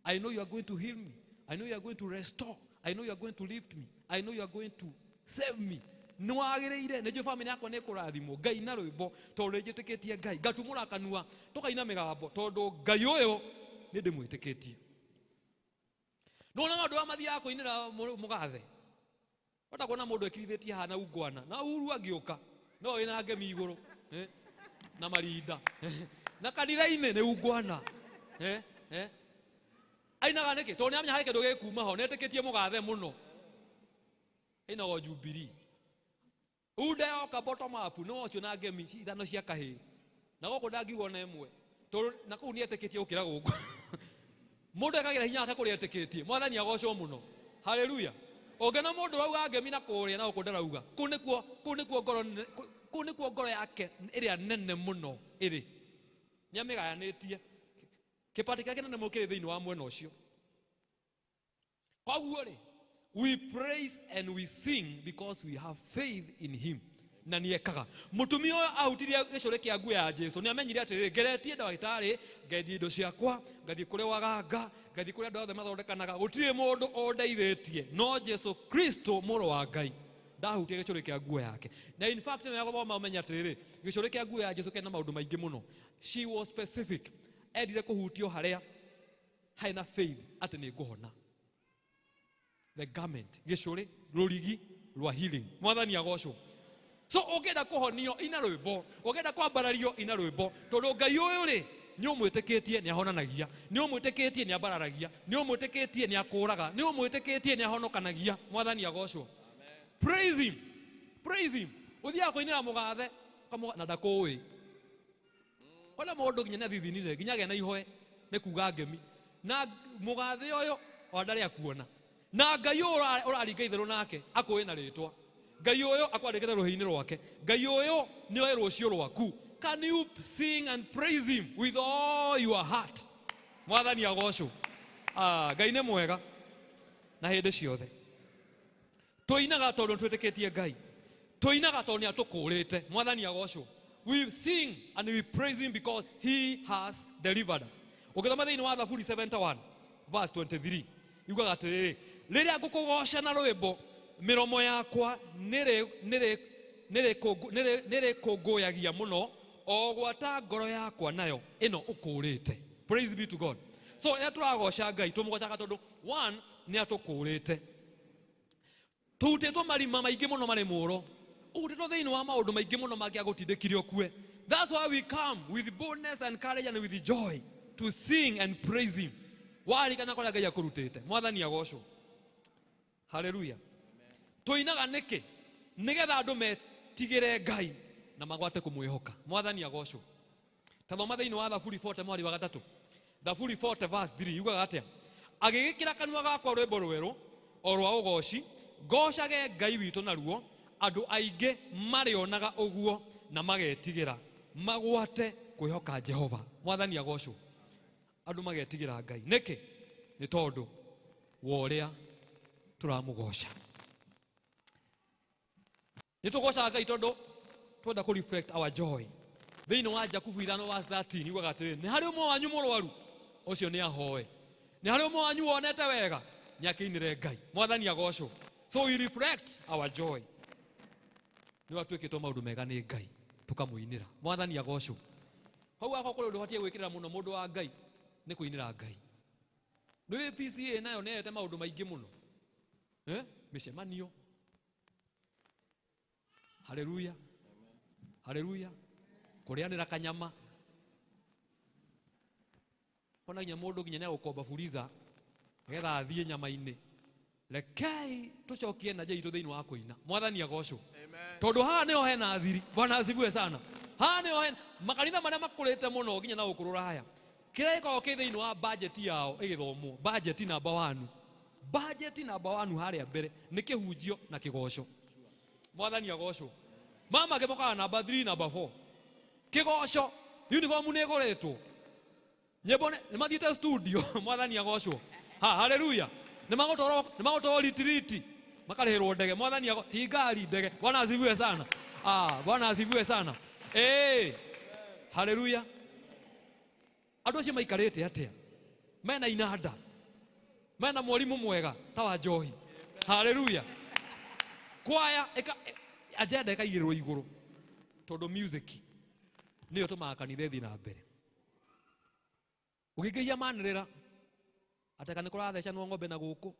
I know you are going to heal me. I know you are going to restore. I know you are going to lift me. I know you are going to save me. Nĩ wagĩrĩire. Nĩ family yakwa nĩ kũrathimwo Ngai na rwĩmbo tondũ njĩtĩkĩtie Ngai. Ngatumũra kanua tũkaina mĩgambo tondũ Ngai ũyũ nĩ ndĩmwĩtĩkĩtie. Nona andũ a mathiaga kũinĩra mũgathe. Wata kuona mũndũ ekirithĩtie hana ungwana na uru agĩũka no ĩna ngemi igũrũ na marinda na kanitha-inĩ nĩ ungwana ainaga nĩkĩ tondũ nĩamenya harĩ kĩndũ gĩkuma ho netĩkĩtie mũgathe mũno ĩnago Jubilee uda yoka bottom up no ocio na ngemi ithano cia kahĩ na gũkũ ndangiuga na ĩmwe tondũ na kũu nĩetĩkĩtie gũkĩra gũkũ mũndũ ekagĩra hinya wake kũrĩa etĩkĩtie. Mwathani agocwo mũno. Haleluya. Ogena mũndũ rauga ngemi na kũrĩa na gũkũ ndarauga kũu nĩkuo ngoro yake ĩrĩa nene mũno ĩrĩ nĩamĩgayanĩtie kĩpati kĩake nene mũno kĩrĩ thĩinĩ wa mwena ũcio. Koguo rĩ we praise and we sing because we have faith in him. Na niekaga mutumia ũyũ ahutirie gĩcore kĩa nguo ya Jesu nĩamenyire atĩrĩrĩ ngeretie ndagĩtarĩ ngethi indo ciakwa ngathiĩ kũrĩa waganga ngathiĩ kũrĩa andũ othe mathondekanaga gũtirĩ mũndũ ũndeithĩtie no Jesu Kristo mũrũ wa Ngai ndahutie gĩcore kĩa nguo yake. Na in fact nĩ gũthoma ũmenya atĩrĩrĩ gĩcore kĩa nguo ya Jesu kĩna maũndũ maingĩ mũno. She was specific. Endire kũhutio harĩa haina faith atĩ nĩ ngũhona. The garment gĩcore rũrigi rwa healing. Mwathani agocwo. So ũngĩenda kũhonio ina rwĩmbo ũngĩenda kwambarario ina rwĩmbo tondũ Ngai ũyũ rĩ nĩ ũmwĩtĩkĩtie nĩ ahonanagia nĩ ũmwĩtĩkĩtie nĩ ambararagia nĩ ũmwĩtĩkĩtie nĩ akũraga nĩ ũmwĩtĩkĩtie nĩ ahonokanagia. Mwathani agocwo. Praise him. Praise him. Ũthiaga kũinĩra mũgathe na ndakũĩ. Ona mũndũ nginya na thithinire nginya agĩa na ihoe nĩ kuga ngemi na mũgathe ũyũ o ndarĩ akuona na Ngai ũyũ ũraringa itherũ nake akũĩ na rĩtwa. Ngai ũyũ akwandĩkĩte rũhĩ-inĩ rwake. Ngai ũyũ nĩ oĩ rũciũ rwaku. Can you sing and praise him with all your heart? Mwathani agocwo. Ngai nĩ mwega na hĩndĩ ciothe. Tũinaga tondũ twĩtĩkĩtie Ngai. Tũinaga tondũ nĩ atũkũrĩte. Mwathani agocwo. We sing and we praise him because he has delivered us. Ũgĩthoma thĩinĩ wa Zaburi 71 verse 23 yugaga atĩrĩrĩ rĩrĩa ngũkũgoca na rwĩmbo miromo yakwa nĩrĩ kũngũyagia mũno o gwata ngoro yakwa nayo ĩno ũkũrĩte. Praise be to God. So tũragoca Ngai tũmũgocaga tondũ one nĩ atũkũrĩte. Tũhutĩtwo marima maingĩ mũno marĩ mũũro ũhutĩtwo thĩinĩ wa maũndũ maingĩ mũno mangĩagũtindĩkire ũkue. That's why we come with boldness and courage and with joy to sing and praise him. Warikana kũrĩa Ngai akũrutĩte. Mwathani agocwo. Hallelujah. Tũinaga nĩkĩ nĩgetha andũ metigĩre Ngai na magwate kũmwĩhoka. Mwathani agocwo. Ta thoma thĩinĩ wa Zaburi 40 mwari wa gatatũ. Zaburi 40 verse 3 yugaga atĩa agĩgĩkĩra kanua gakwa rwĩmbo rwerũ o rwa ũgoci ngocage Ngai witũ naruo andũ aingĩ marĩonaga ũguo na magetigĩra magwate kwĩhoka Jehova. Mwathani agocwo. Andũ magetigĩra Ngai nĩkĩ nĩ tondũ wa ũrĩa tũramũgoca. Nĩtũgocaga Ngai tondũ twenda kũ reflect our joy. Thĩinĩ wa Jakubu 5 verse 13 yugaga atĩrĩ nĩ harĩ ũmwe wanyu mũrwaru ũcio nĩ ahoe. Nĩ harĩ ũmwe wanyu wonete wega nĩ akĩinĩre Ngai. Mwathani agocwo. So we reflect our joy. Nĩ watuĩkĩtwo maũndũ mega nĩ Ngai tũkamũinĩra. Mwathani agocwo. Hau ako kũrĩ ũndũ ũbatiĩ gwĩkĩrĩra mũno mũndũ wa Ngai nĩ kũinĩra Ngai. Ndũĩ PCA nayo nĩyete maũndũ maingĩ mũno. Mĩcemanio. Haleluya. Haleluya. Kũrĩanĩra kanyama. Ona nginya mũndũ nginya nĩ gũkomba furiza nĩgetha athiĩ nyama-inĩ. Rekei tucokie na njĩra itũ thĩinĩ wa kũina. Mwathani agocwo. Tondũ haha nĩho hena thiri. Bwana asifiwe sana. Haha nĩho hena makanitha marĩa makũrĩte mũno nginya na gũkũrũra haya. Kĩrĩa gĩkoragwo kĩ thĩinĩ wa budget yao ĩgĩthomwo. Budget number 1. Budget number 1 harĩa mbere nĩ kĩhunjio na kĩgoco. Mwathani agocwo. Mama gĩmokaga number 3 number 4. Kĩgoco uniform nĩ ĩgũrĩtwo. Nyĩmbo nĩ mathiĩte studio. Mwathani agocwo. Hallelujah. Nĩ magũtwarwo retreat. Makarĩhĩrwo ndege. Mwathani ti ngari ndege. Bwana asifiwe sana. Bwana asifiwe sana. Hallelujah. Andũ acio maikarĩte atĩa? Mena inanda. Mena mwarimu mwega ta wa njohi. Hallelujah. Kwaya agenda ĩkaigĩrĩrwo igũrũ. Tondũ music nĩyo tũmaga kanitha ĩthiĩ na mbere. Ũgĩkĩia manĩrĩra ateka nĩ kũrathecanwo ng'ombe na gũkũ.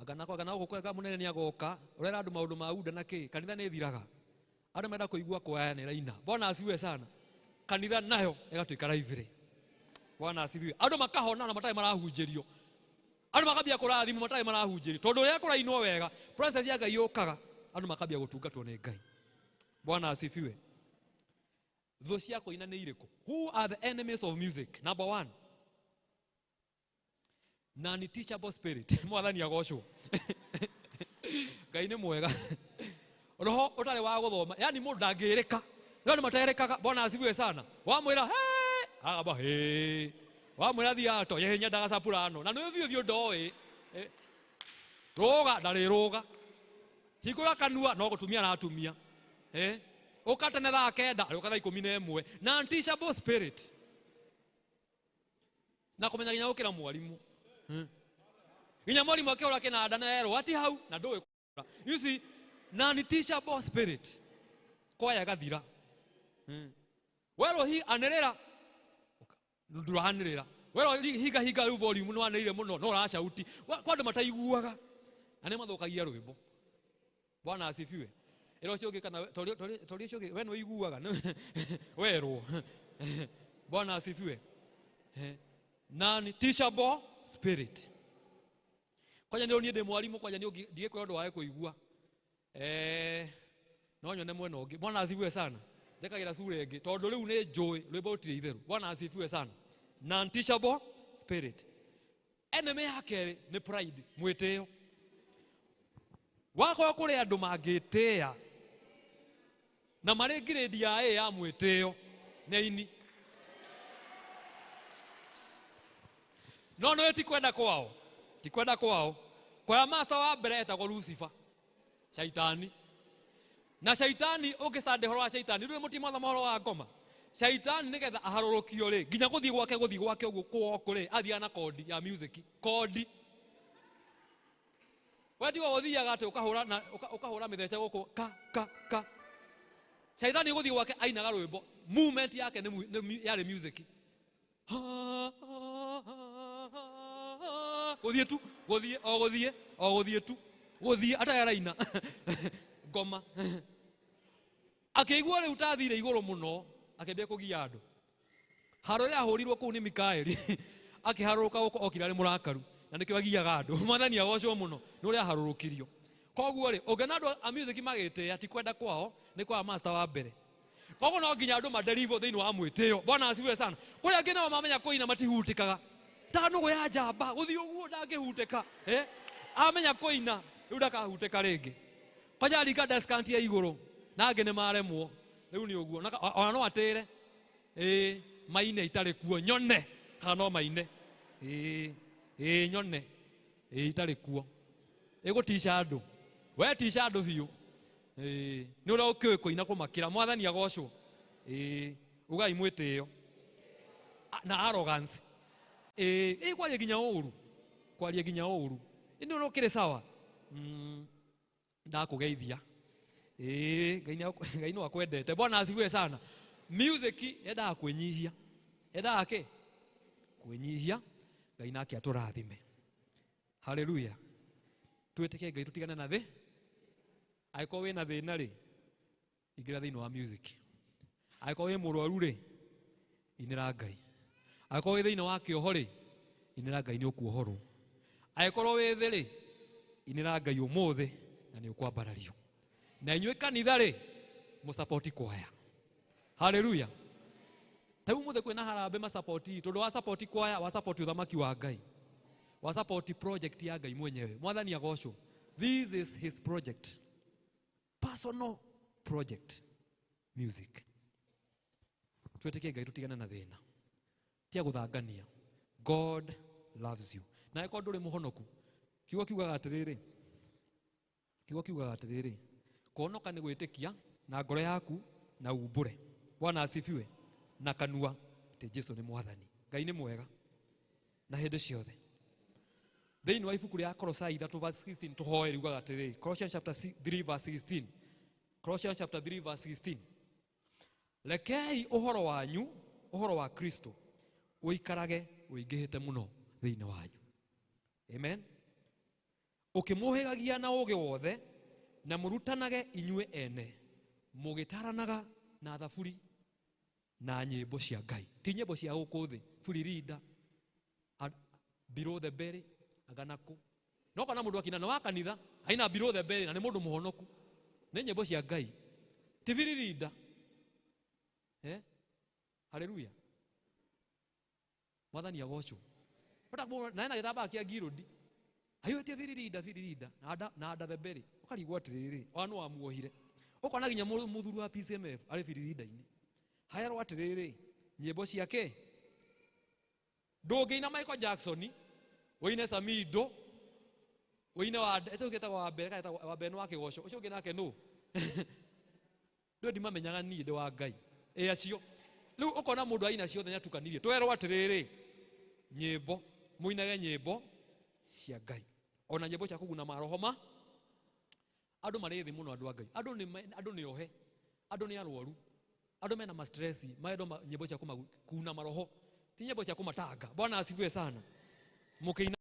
Agana gũkũ ega mũnene nĩ agoka. Ũrera andũ maũndũ ma uda na kĩ. Kanitha nĩ thiraga. Andũ menda kũigua kwaya nĩ raina. Bwana asifiwe sana. Kanitha nayo ĩgatuĩka raivĩrĩ. Bwana asifiwe. Andũ makahona na matarĩ marahunjĩrio. Andũ makambia kũrathimwo matarĩ marahunjĩrio. Tondũ rĩrĩa kũrainwo wega, process ya Ngai yũkaga, andũ makambia gũtungatwo nĩ Ngai. Bwana asifiwe. Thũ cia kũina nĩ irĩkũ? Who are the enemies of music? Number 1. Non-teachable spirit. Mwathani agocwo. Ngai nĩ mwega. Roho ũtarĩ wa gũthoma. Yani mũndũ ndangĩrĩka. Nĩ materĩkaga. Bwana asifiwe sana. Wamwĩra agamba wamwĩra thiato yehenya ndagacapurano. Na nĩ ũthiũ ndoĩ. Rũga ndarĩ rũga. Hingũra kanua no gũtumia na atumia. Ũkatene thaa 9 ũka thaa 11. Non-teachable spirit. Na kũmenya nginya gũkĩra mwarimu. Nginya mwarimu akĩũra kĩnanda na erwo ati hau na ndũĩ kũra. You see, non-teachable spirit. Kwaya gathira. Werwo anĩrĩra. Ndũrahanĩrĩra. Werwo hinga rĩu volume nĩ wanĩrĩire mũno no ũracauti. Kwa andũ mataiguaga. Na nĩ mathũkagia rwĩmbo. Bwana asifiwe. Ero cio kana tori cio we no iguaga werwo. Bwana asifiwe. Non-teachable spirit. Kwanja ndio niende mwalimu kwanja ndio ndigekwe ndo wae kuigua. No nyone mwena ũngĩ. Bwana asifiwe sana. Ndekagira sura ĩngĩ tondũ rĩu nĩ njũĩ rwĩmbo rũtirĩ itherũ. Bwana asifiwe sana. Non-teachable spirit. Enemy yake nĩ pride, mwĩtĩo. Wako kũrĩ andũ mangĩtĩa na marĩ grade ya A ya mwĩtĩo nĩ-ini. No ti kwenda kwao. Ti kwenda kwao. Kwa master wa mbere etagwo Lucifer. Shaitani. Na shaitani ũngĩcande horo wa shaitani rĩu mũtimo wa mohoro wa ngoma. Shaitani nĩgetha aharũrũkio rĩ nginya gũthiĩ gwake ũguo kwoko rĩ athiĩ na kodi ya music. Kodi. Wati wa ũthiaga atĩ ũkahũra mĩthece gũkũ ka. Shaitani gũthiĩ gwake ainaga rwĩmbo. Movement yake nĩ yarĩ music. Gũthiĩ tu, gũthiĩ tu. Gũthiĩ atayaraina. Ngoma. Akĩigua rĩu tathire igũrũ mũno, akĩambia kũgia andũ. Haro rĩa ahũrirwo kũu nĩ Mikaeli. Akĩharũrũka gũkũ okira arĩ mũrakaru. Na nĩkĩo agiaga andũ. Mwathani agocwo mũno. Nĩ ũrĩa aharũrũkirio. Koguo rĩ, ũngĩona andũ a music magĩtĩa ti kwenda kwao, nĩ kwa master wa mbere. Koguo no nginya andũ maderivo thĩinĩ wa mwĩtĩo. Bwana asifiwe sana. Kũrĩa angĩ nao mamenya kũina matihutĩkaga. Ta nũgũ ya njamba, gũthiĩ ũguo ndangĩhutĩka. Amenya kũina, rĩu ndakahutĩka rĩngĩ. Kwanja rika descant ya igũrũ. Na angĩ nĩ maremwo. Rĩu nĩ ũguo. Ona no atĩre. Maine itarĩ kuo nyone. Kana no maine. Nyone. Itarĩ kuo. Ĩgũtica andũ. We tica andũ biũ. Nĩ ũrĩa ũkĩũĩ kũina kũmakĩra. Mwathani agocwo. Ugai mwĩtĩo. Na arrogance. Kwaria nginya ũru. Kwaria nginya ũru. Nĩ ũrĩa ũkĩrĩ sawa. Ndakũgeithia. Ngai no akwendete. Bwana asifiwe sana. Music yendaga kwĩnyihia. Yendaga kĩ? Kwĩnyihia. Ngai nake atũrathime. Hallelujah. Twĩtĩke Ngai tũtigane na thĩ. Angĩkorwo wĩna thĩna rĩ, ingĩra thĩinĩ wa music. Angĩkorwo wĩ mũrwaru rĩ, inĩra Ngai. Angĩkorwo wĩ thĩinĩ wa kĩoho rĩ, inĩra Ngai nĩ ũkuohorwo. Angĩkorwo wĩ thĩ rĩ, inira Ngai umuthi na ni ukwambarario na inywe kanitha ri musapoti kwaya. Haleluya. Tau muthe kwina harambe masapoti tondu wa support kwaya wa support uthamaki wa Ngai wa support project ya Ngai mwenyewe. Mwathani agocwo. This is his project, personal project, music. Tweteke Ngai tutigana na thina tia guthangania. God loves you. Na eko nduri muhonoku kiugo kiugaga atiriri kuonoka ni gwitikia na ngoro yaku na umbure. Bwana asifiwe. Na kanua te Jesu ni mwathani. Ngai ni mwega na hende ciothe. Thiini wa ibuku ria Kolosai 3:16 tuhoe riugaga atiriri. Colossians chapter 3:16. Colossians chapter 3:16. Lekei uhoro wanyu, uhoro wa Kristo uikarage uingihite muno thiini wanyu. Amen. Ukimuhigagia na uge wothe na murutanage inyue ene mugitaranaga na thaburi na nyimbo cia Ngai. Ti nyimbo cia guku thi furirida below the belly aganaku. No kana mundu akina no wa kanitha aina below the belly na ni mundu muhonoku. Ni nyimbo cia Ngai. Ti furirida. Haleluya. Mwathani agocwo. Na ena gitamba kia ngirudi. Ayo tie furirida na ada the belly. Ukarigwa atiriri wanu wa muohire. Ukona ginya muthuru wa PCMF ari furirida-ini. Hayarwo atiriri nyimbo ciake ndungiina Michael Jackson woine Samido woine wa etugita wa mbere wa beno wa kigoco ucio ungi nake no ndo ndimamenyaga ni ndi wa Ngai acio riu ukona mundu aina ciothe nyatukanirie twerwo atiriri nyimbo muinage nyimbo cia Ngai ona nyimbo cia kuguna marohoma andu marithi muno andu a Ngai andu ni ohe andu ni arwaru andu mena ma stress maendo nyimbo cia kuna maroho ti nyimbo cia kumatanga. Bwana asifiwe sana. Mukiina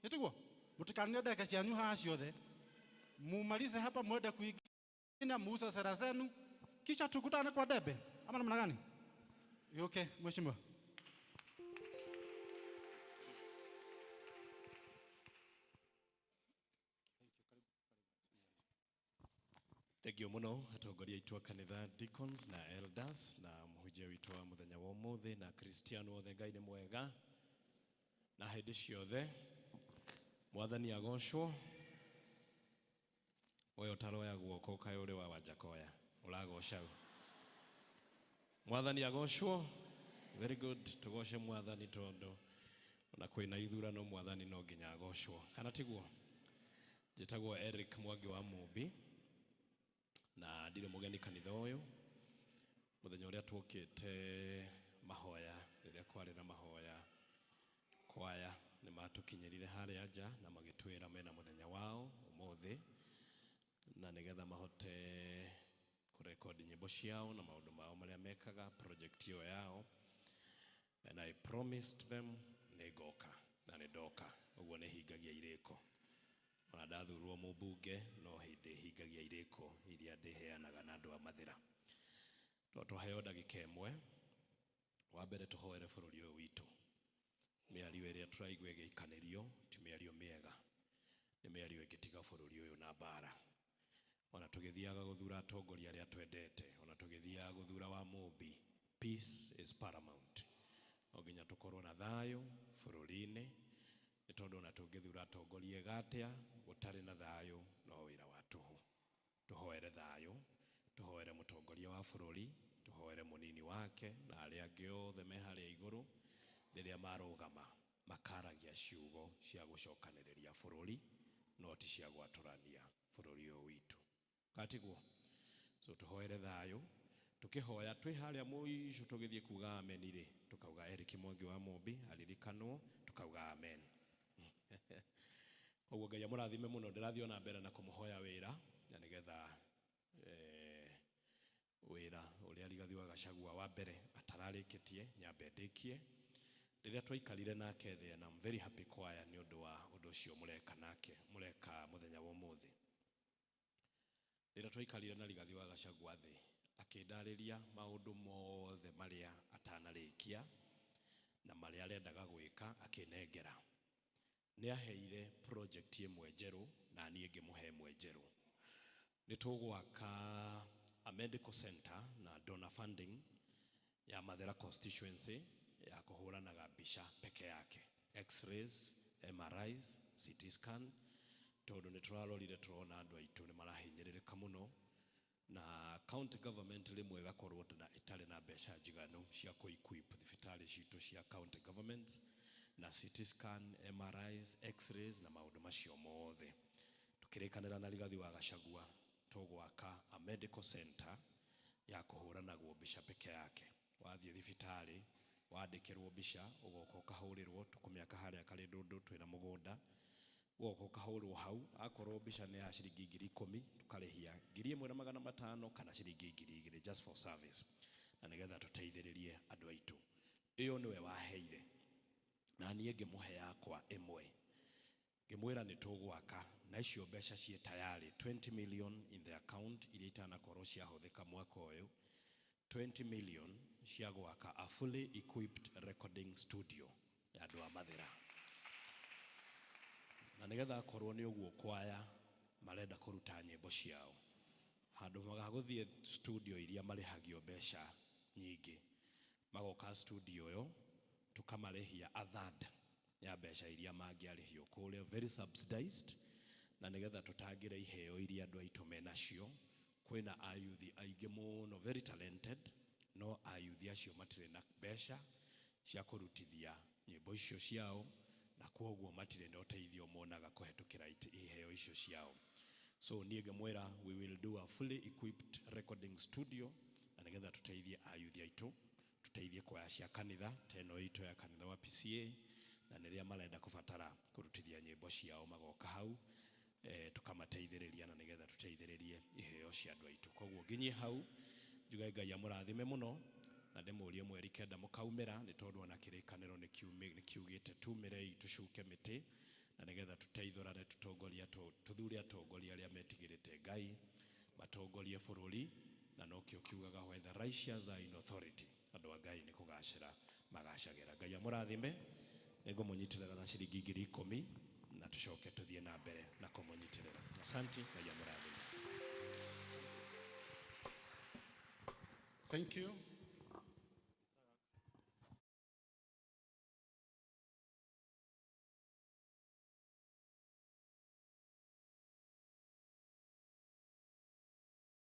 Nitiguo mutikanire ndeka cianyu haha ciothe mumalize hapa mwende kuingina muuza sera zenu kisha tukutane kwa debe ama namna gani? Okay, mheshimiwa. Thank you muno atongoria itwa kanitha deacons na elders na muhunjia witũ wa muthenya wa ũmũthĩ na Kristiano othe. Ngai nĩ mwega na hĩndĩ ciothe. Mwathani agocwo. Wewe utaroya guoko kaĩ ũrĩ wa Wanjakoya ũragoca. Mwathani agocwo. Very good. Tugoce Mwathani tondũ ona kwĩna ithurano Mwathani no nginya agocwo. Kana tiguo? Njĩtagwo Eric Mwangi wa Mũmbi na ndire mugeni kanitha ũyũ. Muthenya ũrĩa twokĩte mahoya, rĩrĩa kwarĩ na mahoya, kwaya nĩ matukinyĩrire harĩa nja na magĩtwĩra mena muthenya wao ũmũthĩ na nĩgetha mahote kũrekodi nyĩmbo ciao na maũndũ mao marĩa mekaga project ĩyo yao. And I promised them nĩngoka na nĩndoka. Ũguo nĩ hingagia irĩko. Ona ndathurwo mũmbunge no hĩndĩ hingagia irĩko iria ndĩheanaga na andũ a mathira. Twaheo ndagĩka ĩmwe. Wa mbere tũhoere bũrũri ũyũ witũ. Mĩario ĩrĩa tũraigua ĩgĩikanĩrio ti mĩario mĩega. Nĩ mĩario ĩngĩtiga bũrũri ũyũ na mbara. Ona tũgĩthiaga gũthura atongoria arĩa twendete, ona tũgĩthiaga gũthura wa Mũmbi, peace is paramount. No nginya tũkorwo na thayũ bũrũri-inĩ. Nĩ tondũ ona tũngĩthura atongoria gatĩa gũtarĩ na thayũ no wĩra wa tũhũ. Tũhoere thayũ, tũhoere mũtongoria wa bũrũri, tũhoere mũnini wake na arĩa angĩ othe me harĩa igũrũ rĩrĩa marũgama makaragia ciugo cia gũcokanĩrĩria bũrũri no ti cia gwatũrania bũrũri ũyũ witũ. Katiguo. So tũhoere thayũ, tukĩhoya twĩ harĩa mũico tũgĩthiĩ kuga amen rĩ, tukauga Eric Mwangi wa Mũmbi aririkanwo, tukauga amen. Koguo Ngai amũrathime mũno. Ndĩrathiĩ ona mbere na kũmũhoya wĩra na nĩgetha wĩra ũrĩa Rigathi wa Gachagua wa mbere atararĩkĩtie nyambe ndĩkie. Rĩrĩa twaikarire nake thĩ, and I'm very happy choir nĩ ũndũ wa ũndũ ũcio mũreka nake, mũreka muthenya wa ũmũthĩ. Rĩrĩa twaikarire na Rigathi wa Gachagua thĩ, akĩndarĩria maũndũ mothe marĩa atanarĩkia na marĩa arendaga gwĩka akĩnengera. Nĩ aheire project ĩmwe njerũ na niĩ ngĩmũhe ĩmwe njerũ. Nĩ tũgwaka a medical center na donor funding ya Mathera constituency ya kũhũranaga mbica peke yake, x-rays, MRIs, CT scan. Tondũ nĩ tũrarorire tũrona andũ aitũ nĩ marahinyĩrĩrĩka mũno na county government rĩmwe gakorwo itarĩ na mbeca njiganu cia kũ-equip thibitarĩ citũ cia county governments na CT scan, MRIs, x-rays na maũndũ macio mothe. Tukĩrĩkanĩra na Rigathi wa Gachagua tũgwaka a medical center ya kũhũranagwo mbica peke yake. Wathiĩ thibitarĩ wandĩkĩrwo mbica ũgoka ũkahũrĩrwo, tũkũmĩaka harĩa karĩ ndũndũ twĩna mũgũnda, ũgoka ũkahũrwo hau. Akorwo mbica nĩ ya ciringi 10,000 tũkarĩhia 1,500 kana ciringi 2,000 just for service na nĩgetha tũteithĩrĩrie andũ aitũ. Ĩyo nĩwe waheire na niĩ ngĩmũhe yakwa ĩmwe. Ngĩmwĩra nĩ tũgwaka na icio mbeca ciĩ tayari 20 million in the account iria itanakorwo ciahũthĩka mwaka ũyũ. 20 million cia gwaka a fully equipped recording studio ya andũ a Mathira. Na nĩgetha akorwo nĩ ũguo kwaya marenda kũruta nyĩmbo ciao, handũ magagũthiĩ studio iria marĩhagio mbeca nyingĩ, magoka studio ĩyo tukamarĩhia a third ya mbeca iria mangĩarĩhio kũrĩa, very subsidized, na nĩgetha tũtangĩre iheo iria andũ aitũ menacio. Kwĩna ayuthi aingĩ mũno very talented, no ayuthi acio matirĩ na mbeca cia kũrutithia nyĩmbo icio ciao na kwoguo matirĩ na ũteithio monaga kũhetũkĩra iheo icio ciao. So niĩ ngĩmwĩra we will do a fully equipped recording studio na nĩgetha tũteithie ayuthi aitũ, tũteithie kwaya cia kanitha teno itũ ya kanitha wa PCA, na nĩrĩa marenda kũbatara kũrutithia nyĩmbo ciao magoka hau tukamateithĩrĩria na nĩgetha tũteithĩrĩrie iheo cia andũ aitũ. Koguo nginyie hau njuge Ngai amũrathime mũno na ndĩmũrie mweri kenda mũkaumĩra, nĩ tondũ ona kĩrĩkanĩro nĩ kiugĩte tumĩrei tũcuke mĩtĩ na nigetha tuteithorane tutongoria tuthure atongoria aria metigirite Ngai matongorie bururi na nokio kiugaga when the righteous are in authority andu a Ngai ni kugacira magacagira. Ngai amurathime. Ningumunyiterera na ciringi 10,000 na tucoke tuthie na mbere na kumunyiterera. Asante. Ngai amurathime. Thank you.